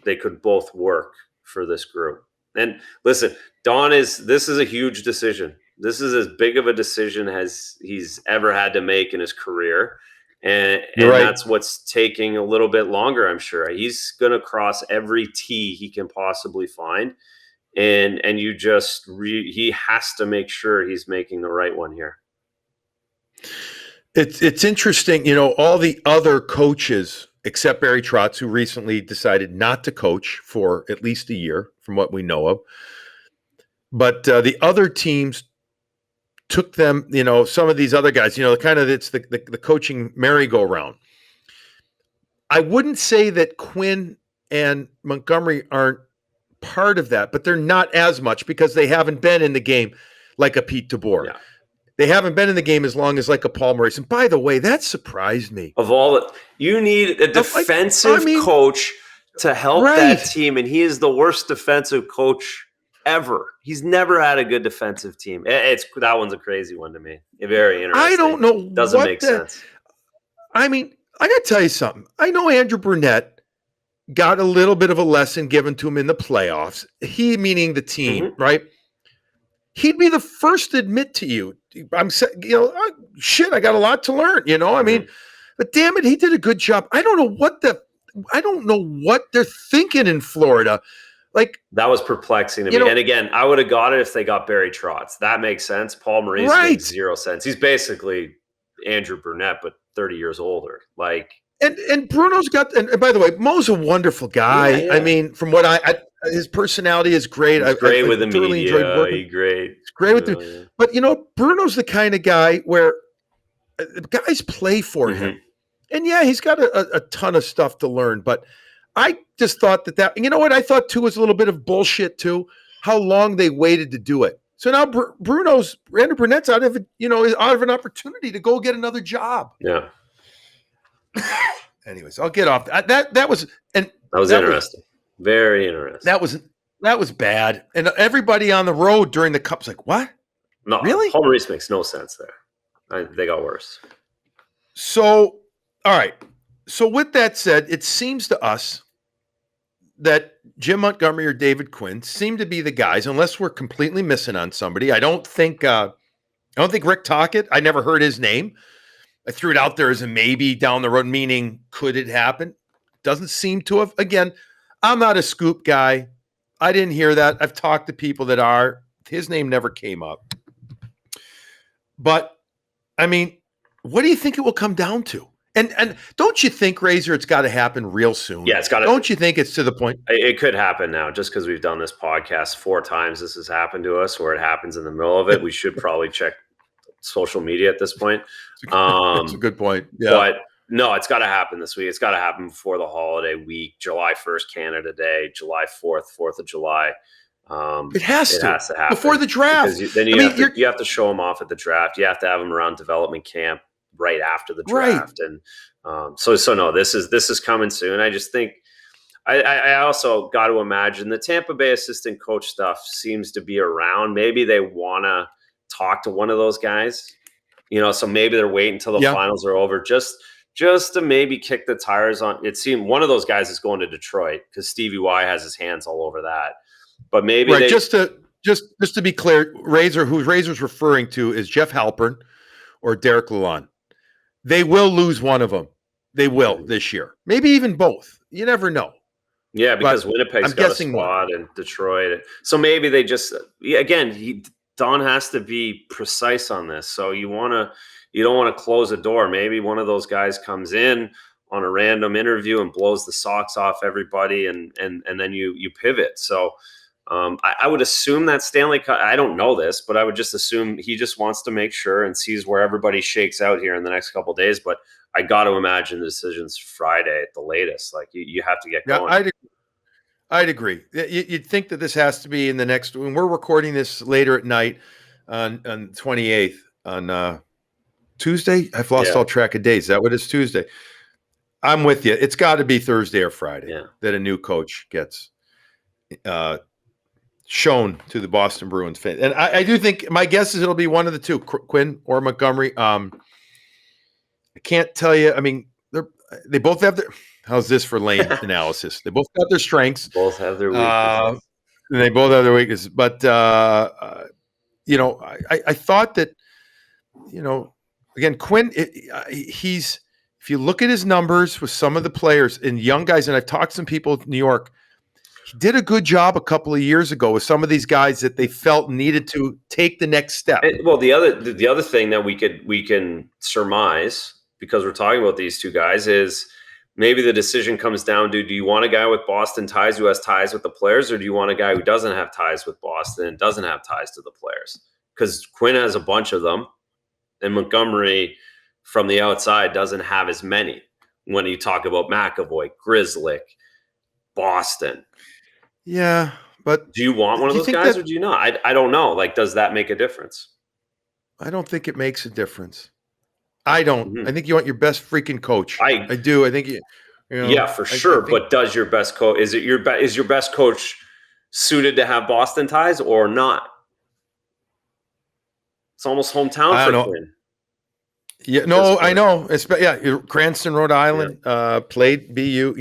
they could both work for this group. And listen, this is a huge decision. This is as big of a decision as he's ever had to make in his career. And right. That's what's taking a little bit longer, I'm sure. He's going to cross every T he can possibly find. And he has to make sure he's making the right one here. It's interesting, all the other coaches except Barry Trotz, who recently decided not to coach for at least a year, from what we know of. But the other teams took them, some of these other guys, it's the coaching merry-go-round. I wouldn't say that Quinn and Montgomery aren't part of that, but they're not as much because they haven't been in the game like a Pete DeBoer. Yeah. They haven't been in the game as long as like a Paul Maurice. And by the way, that surprised me. Of all you need a defensive coach to help that team, and he is the worst defensive coach ever. He's never had a good defensive team. That one's a crazy one to me. Very interesting. I don't know. Doesn't make sense. I mean, I got to tell you something. I know Andrew Burnett got a little bit of a lesson given to him in the playoffs. He, meaning the team, right? He'd be the first to admit to you, I got a lot to learn, I mean, but damn it, he did a good job. I don't know what they're thinking in Florida. Like, that was perplexing to me. And again, I would have got it if they got Barry Trotz. That makes sense. Paul Maurice makes zero sense. He's basically Andrew Burnett, but 30 years older. Like, and Bruno's got, and by the way, Mo's a wonderful guy. Yeah. I mean, from what his personality is great. He's great with the media. He's great. It's great with the, but Bruno's the kind of guy where guys play for him. And yeah, he's got a ton of stuff to learn, but I just thought that, what I thought too was a little bit of bullshit too, how long they waited to do it. So now Andrew Burnett's out of an opportunity to go get another job. Yeah. Anyways, I'll get off that was interesting. Very interesting. That was bad. And everybody on the road during the Cup's like, what? No, really? Paul Maurice makes no sense there. They got worse. So, all right. So with that said, it seems to us that Jim Montgomery or David Quinn seem to be the guys, unless we're completely missing on somebody. I don't think Rick Tocchet, I never heard his name. I threw it out there as a maybe down the road, meaning could it happen? Doesn't seem to have. Again, I'm not a scoop guy. I didn't hear that. I've talked to people that are. His name never came up. But, I mean, what do you think it will come down to? And don't you think, Razor, it's got to happen real soon? Yeah, it's got to. Don't you think it's to the point? It could happen now, just because we've done this podcast 4 times. This has happened to us, where it happens in the middle of it. We should probably check social media at this point. That's a good point. Yeah. But no, it's got to happen this week. It's got to happen before the holiday week. July 1st, Canada Day. July 4th, 4th of July. It has to happen before the draft. Then you have to show them off at the draft. You have to have them around development camp right after the draft. Right. And so no, this is coming soon. I just think I also got to imagine the Tampa Bay assistant coach stuff seems to be around. Maybe they want to talk to one of those guys. So maybe they're waiting until the finals are over, just to maybe kick the tires on. It seemed one of those guys is going to Detroit because Stevie Y has his hands all over that. But maybe just to be clear, Razor, who Razor's referring to, is Jeff Halpern or Derek Lalonde. They will lose one of them. They will this year. Maybe even both. You never know. Yeah, because Winnipeg's got a squad and Detroit. So maybe they just Don has to be precise on this. So you don't want to close a door. Maybe one of those guys comes in on a random interview and blows the socks off everybody, and then you pivot. So I would assume that Stanley Cup, I don't know this, but I would just assume he just wants to make sure and sees where everybody shakes out here in the next couple of days. But I got to imagine the decision's Friday at the latest. Like you have to get going. I'd agree. You'd think that this has to be in the next, when we're recording this later at night on 28th on Tuesday. I've lost all track of days. Is that what it's Tuesday? I'm with you. It's got to be Thursday or Friday that a new coach gets shown to the Boston Bruins fan. And I do think, my guess is it'll be one of the two, Quinn or Montgomery. I can't tell you. I mean, they both have their, how's this for lame analysis? They both got their strengths. Both have their weaknesses. And they both have their weaknesses. But, I thought that, again, Quinn, if you look at his numbers with some of the players and young guys, and I've talked to some people in New York, he did a good job a couple of years ago with some of these guys that they felt needed to take the next step. Well, the other thing that we can surmise, because we're talking about these two guys, is maybe the decision comes down to, do you want a guy with Boston ties who has ties with the players, or do you want a guy who doesn't have ties with Boston and doesn't have ties to the players? Because Quinn has a bunch of them, and Montgomery from the outside doesn't have as many. When you talk about McAvoy, Grzelcyk, Boston. Yeah, but do you want one of those guys or do you not? I don't know. Like, does that make a difference? I don't think it makes a difference. I don't. Mm-hmm. I think you want your best freaking coach. I do. I think yeah, for sure. But does your best coach, is your best coach suited to have Boston ties or not? It's almost hometown for Quinn. Yeah, no, I know. Cranston, Rhode Island, played BU,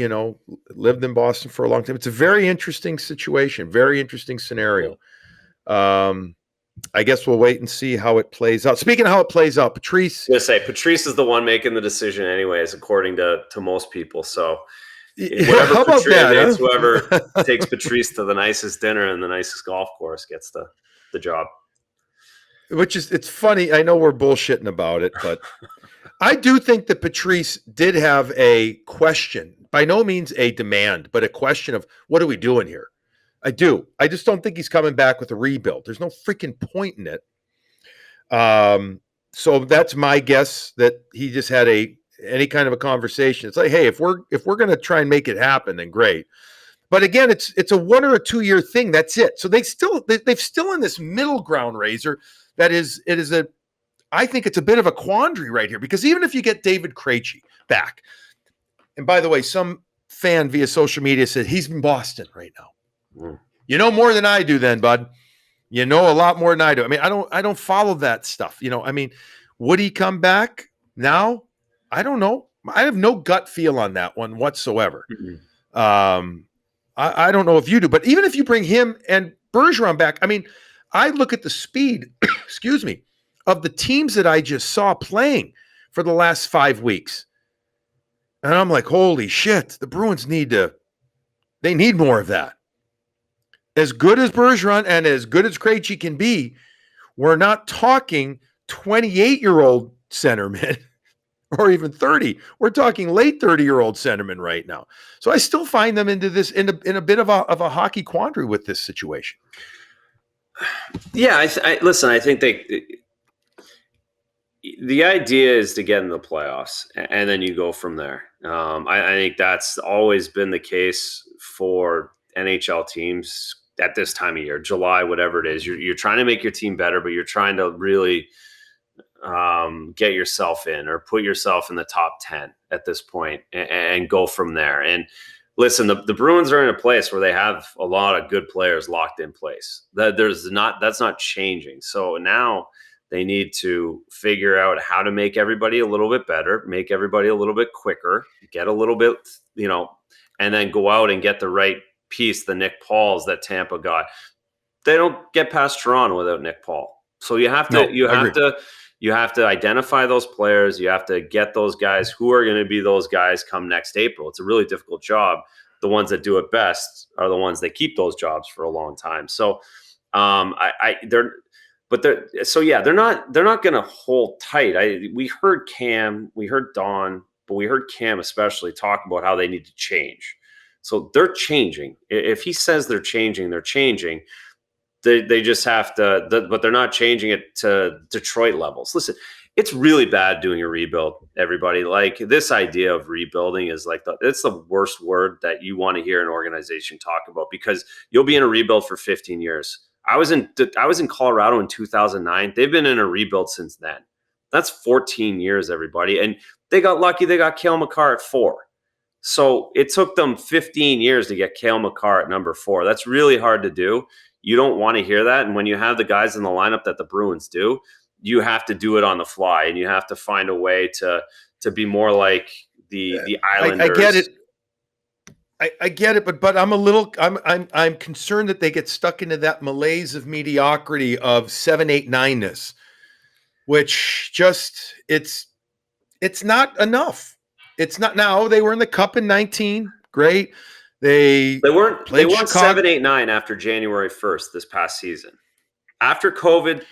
lived in Boston for a long time. It's a very interesting situation, very interesting scenario. I guess we'll wait and see how it plays out. Speaking of how it plays out, Patrice. I was going to say, Patrice is the one making the decision anyways, according to most people. So whatever how about that, whoever takes Patrice to the nicest dinner and the nicest golf course gets the job. Which is, it's funny. I know we're bullshitting about it, but I do think that Patrice did have a question, by no means a demand, but a question of, what are we doing here? I do. I just don't think he's coming back with a rebuild. There's no freaking point in it. So that's my guess, that he just had any kind of a conversation. It's like, hey, if we're going to try and make it happen, then great. But again, it's a 1 or a 2 year thing. That's it. So they've still in this middle ground, Razor. I think it's a bit of a quandary right here, because even if you get David Krejci back, and by the way, some fan via social media said he's in Boston right now. Mm. You know more than I do, then, bud. You know a lot more than I do. I mean, I don't follow that stuff. I mean, would he come back now? I don't know. I have no gut feel on that one whatsoever. Mm-hmm. I don't know if you do, but even if you bring him and Bergeron back, I mean, I look at the speed, excuse me, of the teams that I just saw playing for the last 5 weeks. And I'm like, holy shit, the Bruins need more of that. As good as Bergeron and as good as Krejci can be, we're not talking 28-year-old centermen or even 30. We're talking late 30-year-old centermen right now. So I still find them into this in a bit of a hockey quandary with this situation. Yeah, listen, I think the idea is to get in the playoffs, and then you go from there. I think that's always been the case for NHL teams at this time of year, July, whatever it is. You're trying to make your team better, but you're trying to really get yourself in or put yourself in the top 10 at this point and go from there. And Listen, the Bruins are in a place where they have a lot of good players locked in place. That's not changing. So now they need to figure out how to make everybody a little bit better, make everybody a little bit quicker, get a little bit, and then go out and get the right piece, the Nick Pauls that Tampa got. They don't get past Toronto without Nick Paul. So you have to identify those players. You have to get those guys who are going to be those guys come next April. It's a really difficult job. The ones that do it best are the ones that keep those jobs for a long time. So they're not going to hold tight. We heard Cam, we heard Don, but we heard Cam especially talk about how they need to change. So they're changing. If he says they're changing, they're changing. They just have to, but they're not changing it to Detroit levels. Listen, it's really bad doing a rebuild, everybody. Like, this idea of rebuilding is like it's the worst word that you want to hear an organization talk about, because you'll be in a rebuild for 15 years. I was in Colorado in 2009. They've been in a rebuild since then. That's 14 years, everybody. And they got lucky. They got Cale Makar at 4. So it took them 15 years to get Cale Makar at number 4. That's really hard to do. You don't want to hear that. And when you have the guys in the lineup that the Bruins do, you have to do it on the fly, and you have to find a way to be more like the Islanders. I get it. I get it, but I'm concerned that they get stuck into that malaise of mediocrity of 7, 8, 9-ness, which just it's not enough. It's not. Now they were in the Cup in 19. Great. They weren't 7, 8, 9 after January 1st this past season. After COVID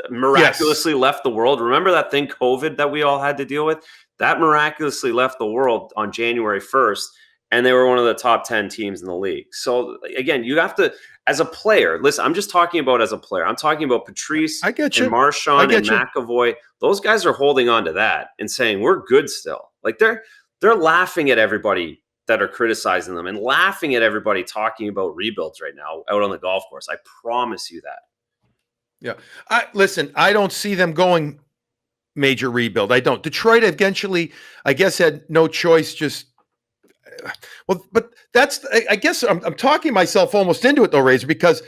miraculously left the world. Remember that thing, COVID, that we all had to deal with? That miraculously left the world on January 1st, and they were one of the top 10 teams in the league. So again, you have to, as a player, listen, I'm just talking about as a player. I'm talking about Patrice and Marchand and McAvoy. Those guys are holding on to that and saying, we're good still. Like, they're laughing at everybody that are criticizing them and laughing at everybody talking about rebuilds right now out on the golf course. I promise you that. Yeah. Listen, I don't see them going major rebuild. I don't. Detroit eventually, I guess, had no choice. But that's, I guess I'm talking myself almost into it though, Razor, because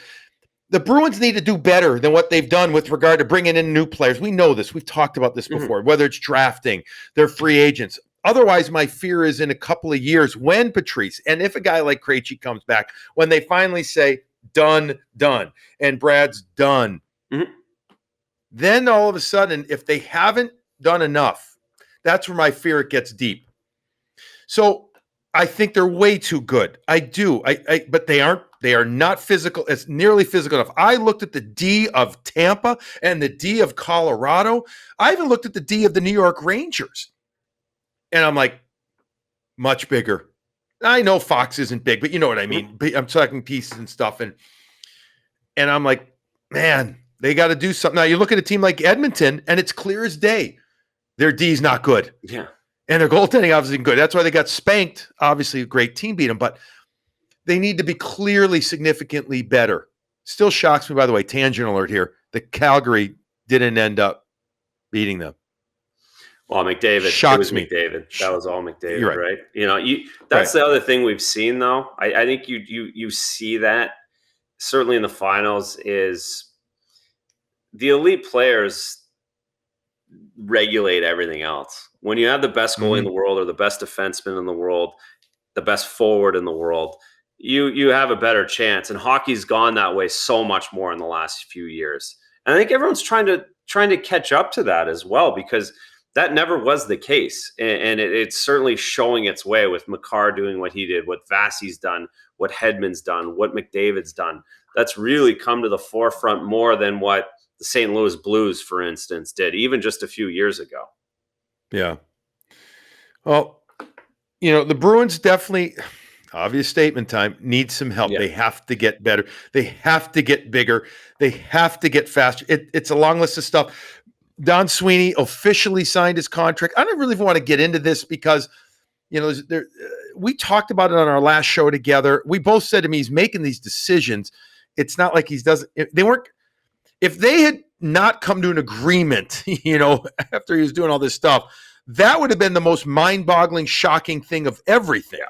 the Bruins need to do better than what they've done with regard to bringing in new players. We know this. We've talked about this before, whether it's drafting, they're free agents. Otherwise, my fear is in a couple of years when Patrice, and if a guy like Krejci comes back, when they finally say, done, and Brad's done, then all of a sudden, if they haven't done enough, that's where my fear it gets deep. So I think they're way too good. I do. But they are not physical. It's nearly physical enough. I looked at the D of Tampa and the D of Colorado. I even looked at the D of the New York Rangers. And I'm like, much bigger. I know Fox isn't big, but you know what I mean. I'm talking pieces and stuff. And I'm like, man, they got to do something. Now you look at a team like Edmonton, and it's clear as day. Their D's not good. Yeah. And their goaltending obviously good. That's why they got spanked. Obviously, a great team beat them, but they need to be clearly significantly better. Still shocks me, by the way, tangent alert here, that Calgary didn't end up beating them. Well, McDavid. Shocks it was me. McDavid. That was all McDavid, You're right? That's the other thing we've seen, though. I think you see that certainly in the finals is the elite players regulate everything else. When you have the best goalie in the world or the best defenseman in the world, the best forward in the world, you have a better chance. And hockey's gone that way so much more in the last few years. And I think everyone's trying to catch up to that as well, because that never was the case. And it's certainly showing its way with Makar doing what he did, what Vasi's done, what Hedman's done, what McDavid's done. That's really come to the forefront more than what the St. Louis Blues, for instance, did even just a few years ago. Yeah. Well, the Bruins definitely, obvious statement time, need some help. Yeah. They have to get better. They have to get bigger. They have to get faster. It's a long list of stuff. Don Sweeney officially signed his contract. I don't really want to get into this because, we talked about it on our last show together. We both said to me, he's making these decisions. It's not like if they had not come to an agreement, after he was doing all this stuff, that would have been the most mind-boggling, shocking thing of everything. Yeah.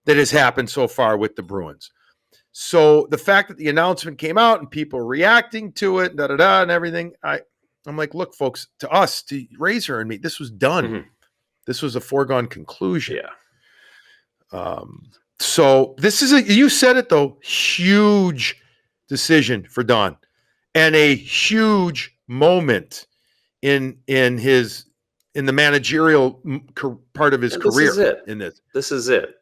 that has happened so far with the Bruins. So the fact that the announcement came out and people reacting to it, and everything, I'm like, look, folks, to us, to Razor and me, this was done. Mhm. This was a foregone conclusion. Yeah. So this is you said it though, huge decision for Don, and a huge moment in the managerial part of his career. This is it. In this. This is it.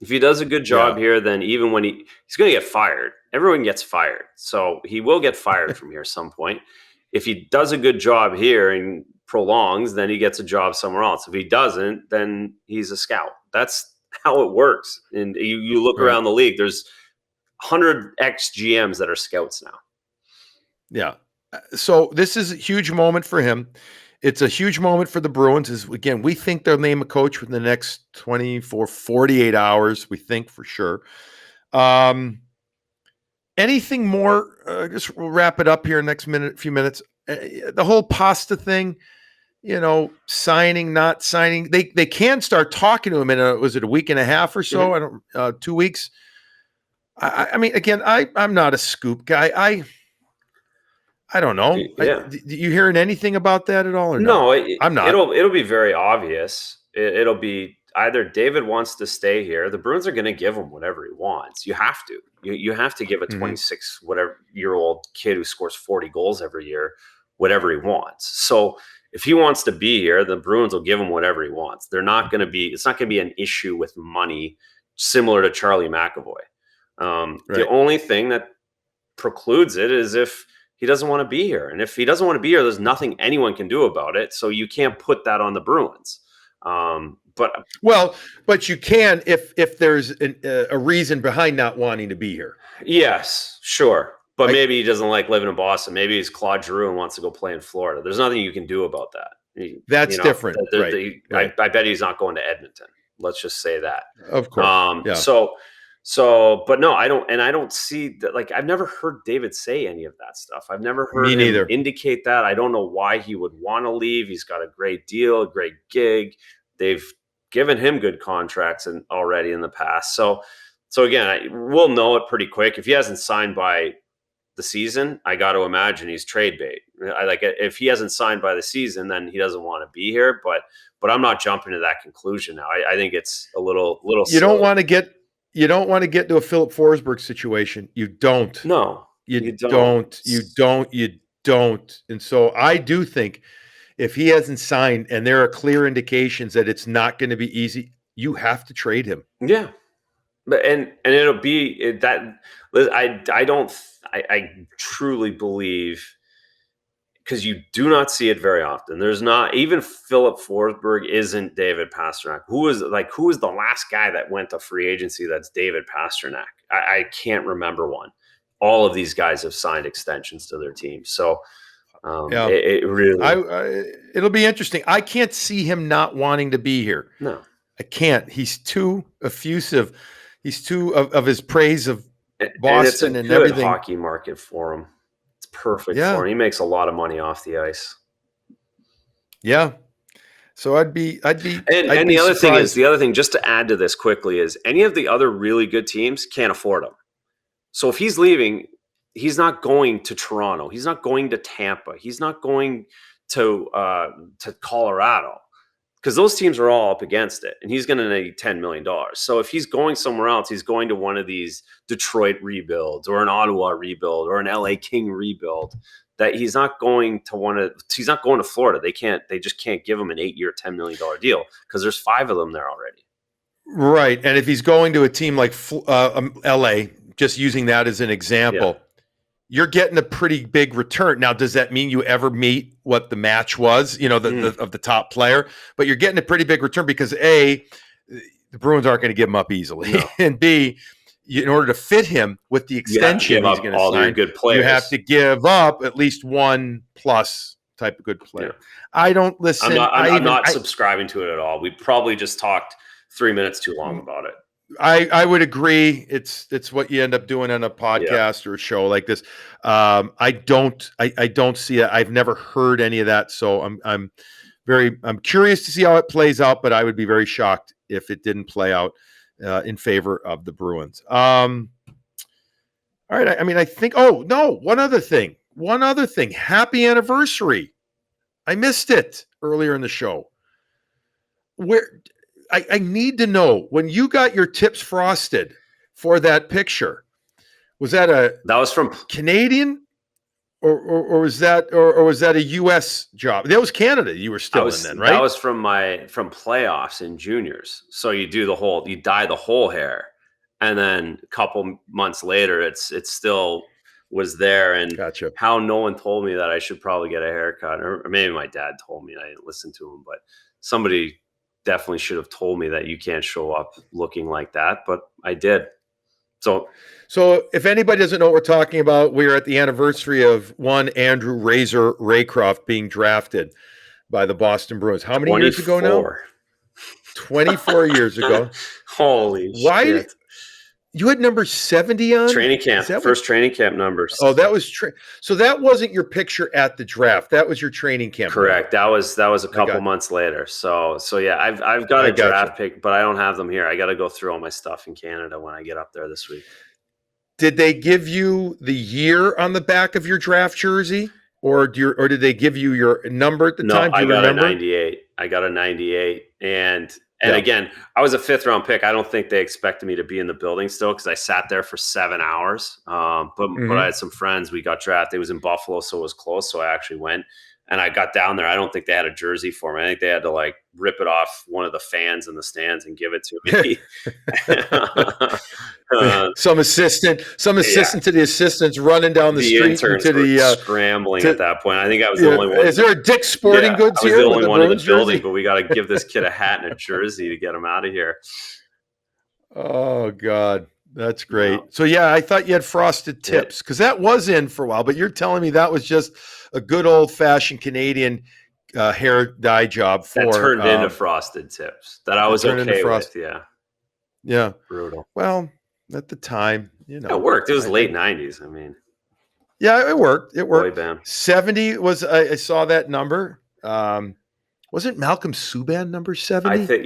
If he does a good job here, then even when he's going to get fired, everyone gets fired. So he will get fired from here at some point. If he does a good job here and prolongs, then he gets a job somewhere else. If he doesn't, then he's a scout. That's how it works. And you look around the league, there's 100 ex-GMs that are scouts now. Yeah. So this is a huge moment for him. It's a huge moment for the Bruins. Again, we think they'll name a coach within the next 24, 48 hours. We think for sure. Anything more? Just we'll wrap it up here in the next few minutes. The whole pasta thing, signing, not signing. They can start talking to him in was it a week and a half or so? Mm-hmm. I don't 2 weeks. I mean, again, I'm not a scoop guy. I don't know. Yeah. You hearing anything about that at all or no? I'm not. It'll be very obvious. It'll be either David wants to stay here. The Bruins are going to give him whatever he wants. You have to. You have to give a 26 whatever year old kid who scores 40 goals every year whatever he wants. So if he wants to be here, the Bruins will give him whatever he wants. It's not going to be an issue with money similar to Charlie McAvoy. The only thing that precludes it is if he doesn't want to be here. And if he doesn't want to be here, there's nothing anyone can do about it. So you can't put that on the Bruins. But you can if there's a reason behind not wanting to be here. Yes, sure. But maybe he doesn't like living in Boston. Maybe he's Claude Giroux and wants to go play in Florida. There's nothing you can do about that. That's different. I bet he's not going to Edmonton. Let's just say that. Of course. But no, I don't see that. Like, I've never heard David say any of that stuff. I've never heard him indicate that. I don't know why he would want to leave. He's got a great deal, a great gig. They've given him good contracts already in the past. So again, we'll know it pretty quick. If he hasn't signed by the season, I got to imagine he's trade bait. If he hasn't signed by the season, then he doesn't want to be here. But I'm not jumping to that conclusion now. I think it's a little. You don't want to get to a Philip Forsberg situation. You don't. No, you don't. You don't. And so I do think if he hasn't signed and there are clear indications that it's not going to be easy, you have to trade him. Yeah. But and it'll be that I truly believe, because you do not see it very often. There's not even Philip Forsberg isn't David Pastrnak. Who is the last guy that went to free agency that's David Pasternak? I can't remember one. All of these guys have signed extensions to their team. So it really it'll be interesting. I can't see him not wanting to be here. No, I can't. He's too effusive. He's too of his praise of Boston and everything. It's a good hockey market for him. It's perfect for him. He makes a lot of money off the ice. Yeah. So I'd be the other thing, just to add to this quickly, is any of the other really good teams can't afford him. So if he's leaving, he's not going to Toronto. He's not going to Tampa. He's not going to Colorado, because those teams are all up against it, and he's going to need $10 million. So if he's going somewhere else, he's going to one of these Detroit rebuilds or an Ottawa rebuild or an LA King rebuild. That he's not going to he's not going to Florida. They just can't give him an 8-year, $10 million deal because there's 5 of them there already. Right. And if he's going to a team like LA, just using that as an example, you're getting a pretty big return. Now, does that mean you ever meet what the match was, of the top player? But you're getting a pretty big return because A, the Bruins aren't going to give him up easily. No. And B, in order to fit him with the extension he's going to sign, you have to give up at least 1+ type of good player. Yeah. I don't listen. I'm not subscribing to it at all. We probably just talked 3 minutes too long about it. I would agree. It's what you end up doing on a podcast or a show like this. I don't see it. I've never heard any of that. So I'm curious to see how it plays out, but I would be very shocked if it didn't play out in favor of the Bruins. All right. I mean, I think. Oh no! One other thing. Happy anniversary. I missed it earlier in the show. Where I need to know, when you got your tips frosted for that picture, was that was from Canadian or was that a US job? That was Canada you were still in then, right? That was from playoffs in juniors. So you dye the whole hair, and then a couple months later it still was there. And gotcha. How no one told me that I should probably get a haircut, or maybe my dad told me, I didn't listen to him, but somebody definitely should have told me that you can't show up looking like that, but I did. So if anybody doesn't know what we're talking about, we're at the anniversary of one Andrew Razer Raycroft being drafted by the Boston Bruins. How many years ago now? 24 years ago. Holy shit. You had number 70 on? Training camp. First training camp numbers. Oh, that was so that wasn't your picture at the draft. That was your training camp. Correct. Number. That was a couple months later. So yeah, I've got a draft pick, but I don't have them here. I got to go through all my stuff in Canada when I get up there this week. Did they give you the year on the back of your draft jersey, or did they give you your number at the time? No, I got a 98. And again, I was a 5th round pick. I don't think they expected me to be in the building still, because I sat there for 7 hours. But I had some friends. We got drafted. It was in Buffalo, so it was close. So I actually went, and I got down there. I don't think they had a jersey for me. I think they had to rip it off one of the fans in the stands and give it to me. Some assistant to the assistants running down the street to the scrambling at that point. I think I was the only one. Is there a Dick's Sporting Goods here? I was the only one in the building, but we got to give this kid a hat and a jersey to get him out of here. Oh God, that's great. No. So I thought you had frosted tips, because that was in for a while, but you're telling me that was just a good old fashioned Canadian hair dye job that turned into frosted tips that I was okay with. Yeah. Brutal. Well, at the time, it worked. It was late 90s. I mean, yeah, it worked. Boy band. 70 was, I saw that number. Wasn't Malcolm Subban number 70? I think,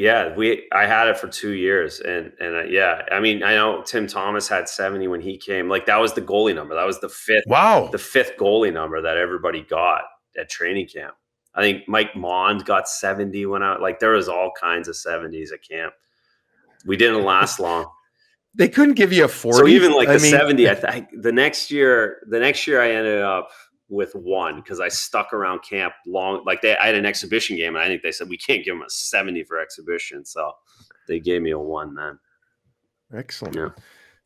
I had it for 2 years. And I mean, I know Tim Thomas had 70 when he came. That was the goalie number. That was the 5th. Wow. The 5th goalie number that everybody got at training camp. I think Mike Mond got 70 when there was all kinds of 70s at camp. We didn't last long. They couldn't give you a 40. So even 70, the next year I ended up with 1, because I stuck around camp long. I had an exhibition game, and I think they said we can't give them a 70 for exhibition, so they gave me a 1 then. Excellent. Yeah.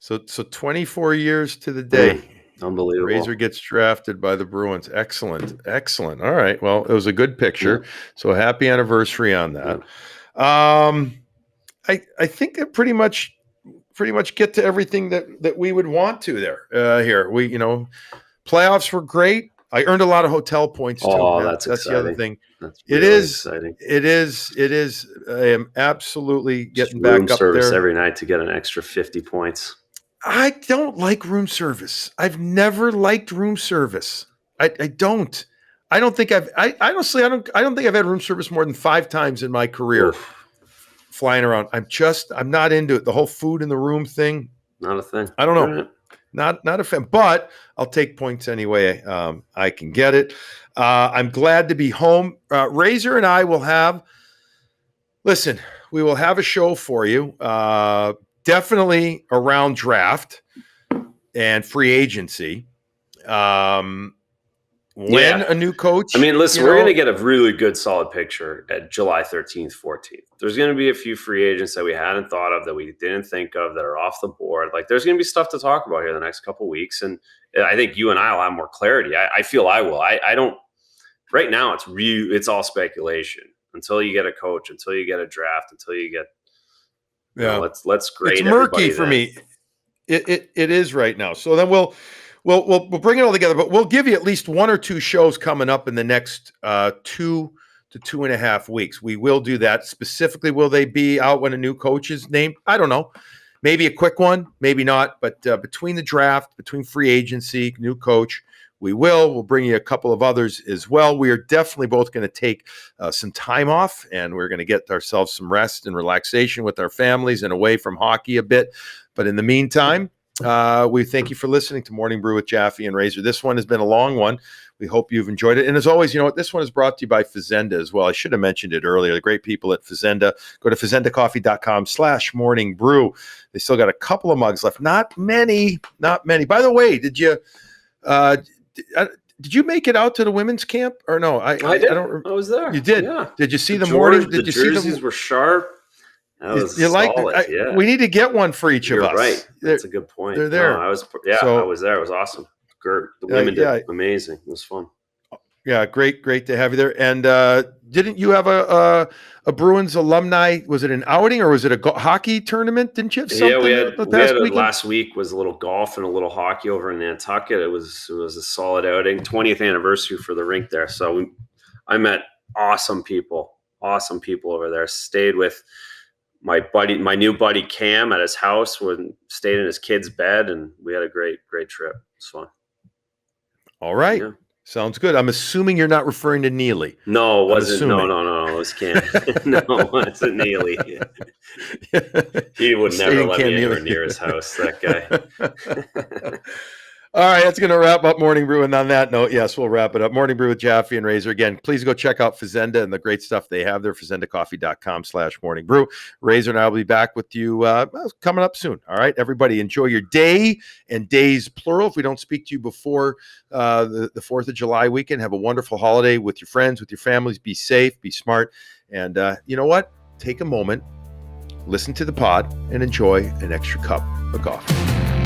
So 24 years to the day. Unbelievable. Razor gets drafted by the Bruins. Excellent. All right. Well, it was a good picture. Yeah. So happy anniversary on that. Yeah. I think that pretty much get to everything that we would want to there. Here we, playoffs were great. I earned a lot of hotel points too. Oh, that's the other thing. That's really exciting. It is. I am absolutely getting back up service there every night to get an extra 50 points. I don't like room service. I've never liked room service. I don't. I don't think I honestly don't think I've had room service more than 5 times in my career. Oof. Flying around. I'm not into it. The whole food in the room thing. Not a thing. I don't know. Right. Not a fan, but I'll take points anyway. I can get it. I'm glad to be home. Razor and I will have a show for you. Definitely around draft and free agency. When a new coach. I mean, listen, we're going to get a really good, solid picture at July 13th, 14th. There's going to be a few free agents that we hadn't thought of, that we didn't think of, that are off the board. There's going to be stuff to talk about here the next couple of weeks. And I think you and I will have more clarity. I feel I will. I don't. Right now, it's all speculation until you get a coach, until you get a draft, until you get. Yeah, let's grade. It's murky for me. It is right now. So then we'll bring it all together, but we'll give you at least 1 or 2 shows coming up in the next 2 to 2.5 weeks. We will do that. Specifically, will they be out when a new coach is named? I don't know. Maybe a quick one, maybe not. But between the draft, between free agency, new coach, we will. We'll bring you a couple of others as well. We are definitely both going to take some time off, and we're going to get ourselves some rest and relaxation with our families and away from hockey a bit. But in the meantime, we thank you for listening to Morning Brew with Jaffe and Razor. This one has been a long one. We hope you've enjoyed it. And as always, you know what? This one is brought to you by Fazenda as well. I should have mentioned it earlier. The great people at Fazenda. Go to fazendacoffee.com/morning brew. They still got a couple of mugs left. Not many. By the way, did you make it out to the women's camp or no? I did. I was there. You did? Yeah. Did you see the morning? Did you see the jerseys were sharp? That was solid. Yeah. We need to get one for each of us. Right. That's a good point. They're there. No, I was there. It was awesome. The women did amazing. It was fun. Yeah, great to have you there. And didn't you have a Bruins alumni? Was it an outing or was it a hockey tournament? Didn't you have something? Yeah, we had last week was a little golf and a little hockey over in Nantucket. It was a solid outing. 20th anniversary for the rink there. So I met awesome people over there. Stayed with my new buddy Cam at his house. Stayed in his kid's bed, and we had a great trip. It's fun. All right. Yeah. Sounds good. I'm assuming you're not referring to Neely. No, it wasn't. No. It was Cam. No, it wasn't Neely. He would never let me anywhere near his house, that guy. All right, that's going to wrap up Morning Brew. And on that note, yes, we'll wrap it up. Morning Brew with Jaffe and Razor. Again, please go check out Fazenda and the great stuff they have there, fazendacoffee.com/morning brew. Razor and I will be back with you coming up soon. All right, everybody, enjoy your day and days, plural. If we don't speak to you before the 4th of July weekend, have a wonderful holiday with your friends, with your families. Be safe, be smart. And you know what? Take a moment, listen to the pod, and enjoy an extra cup of coffee.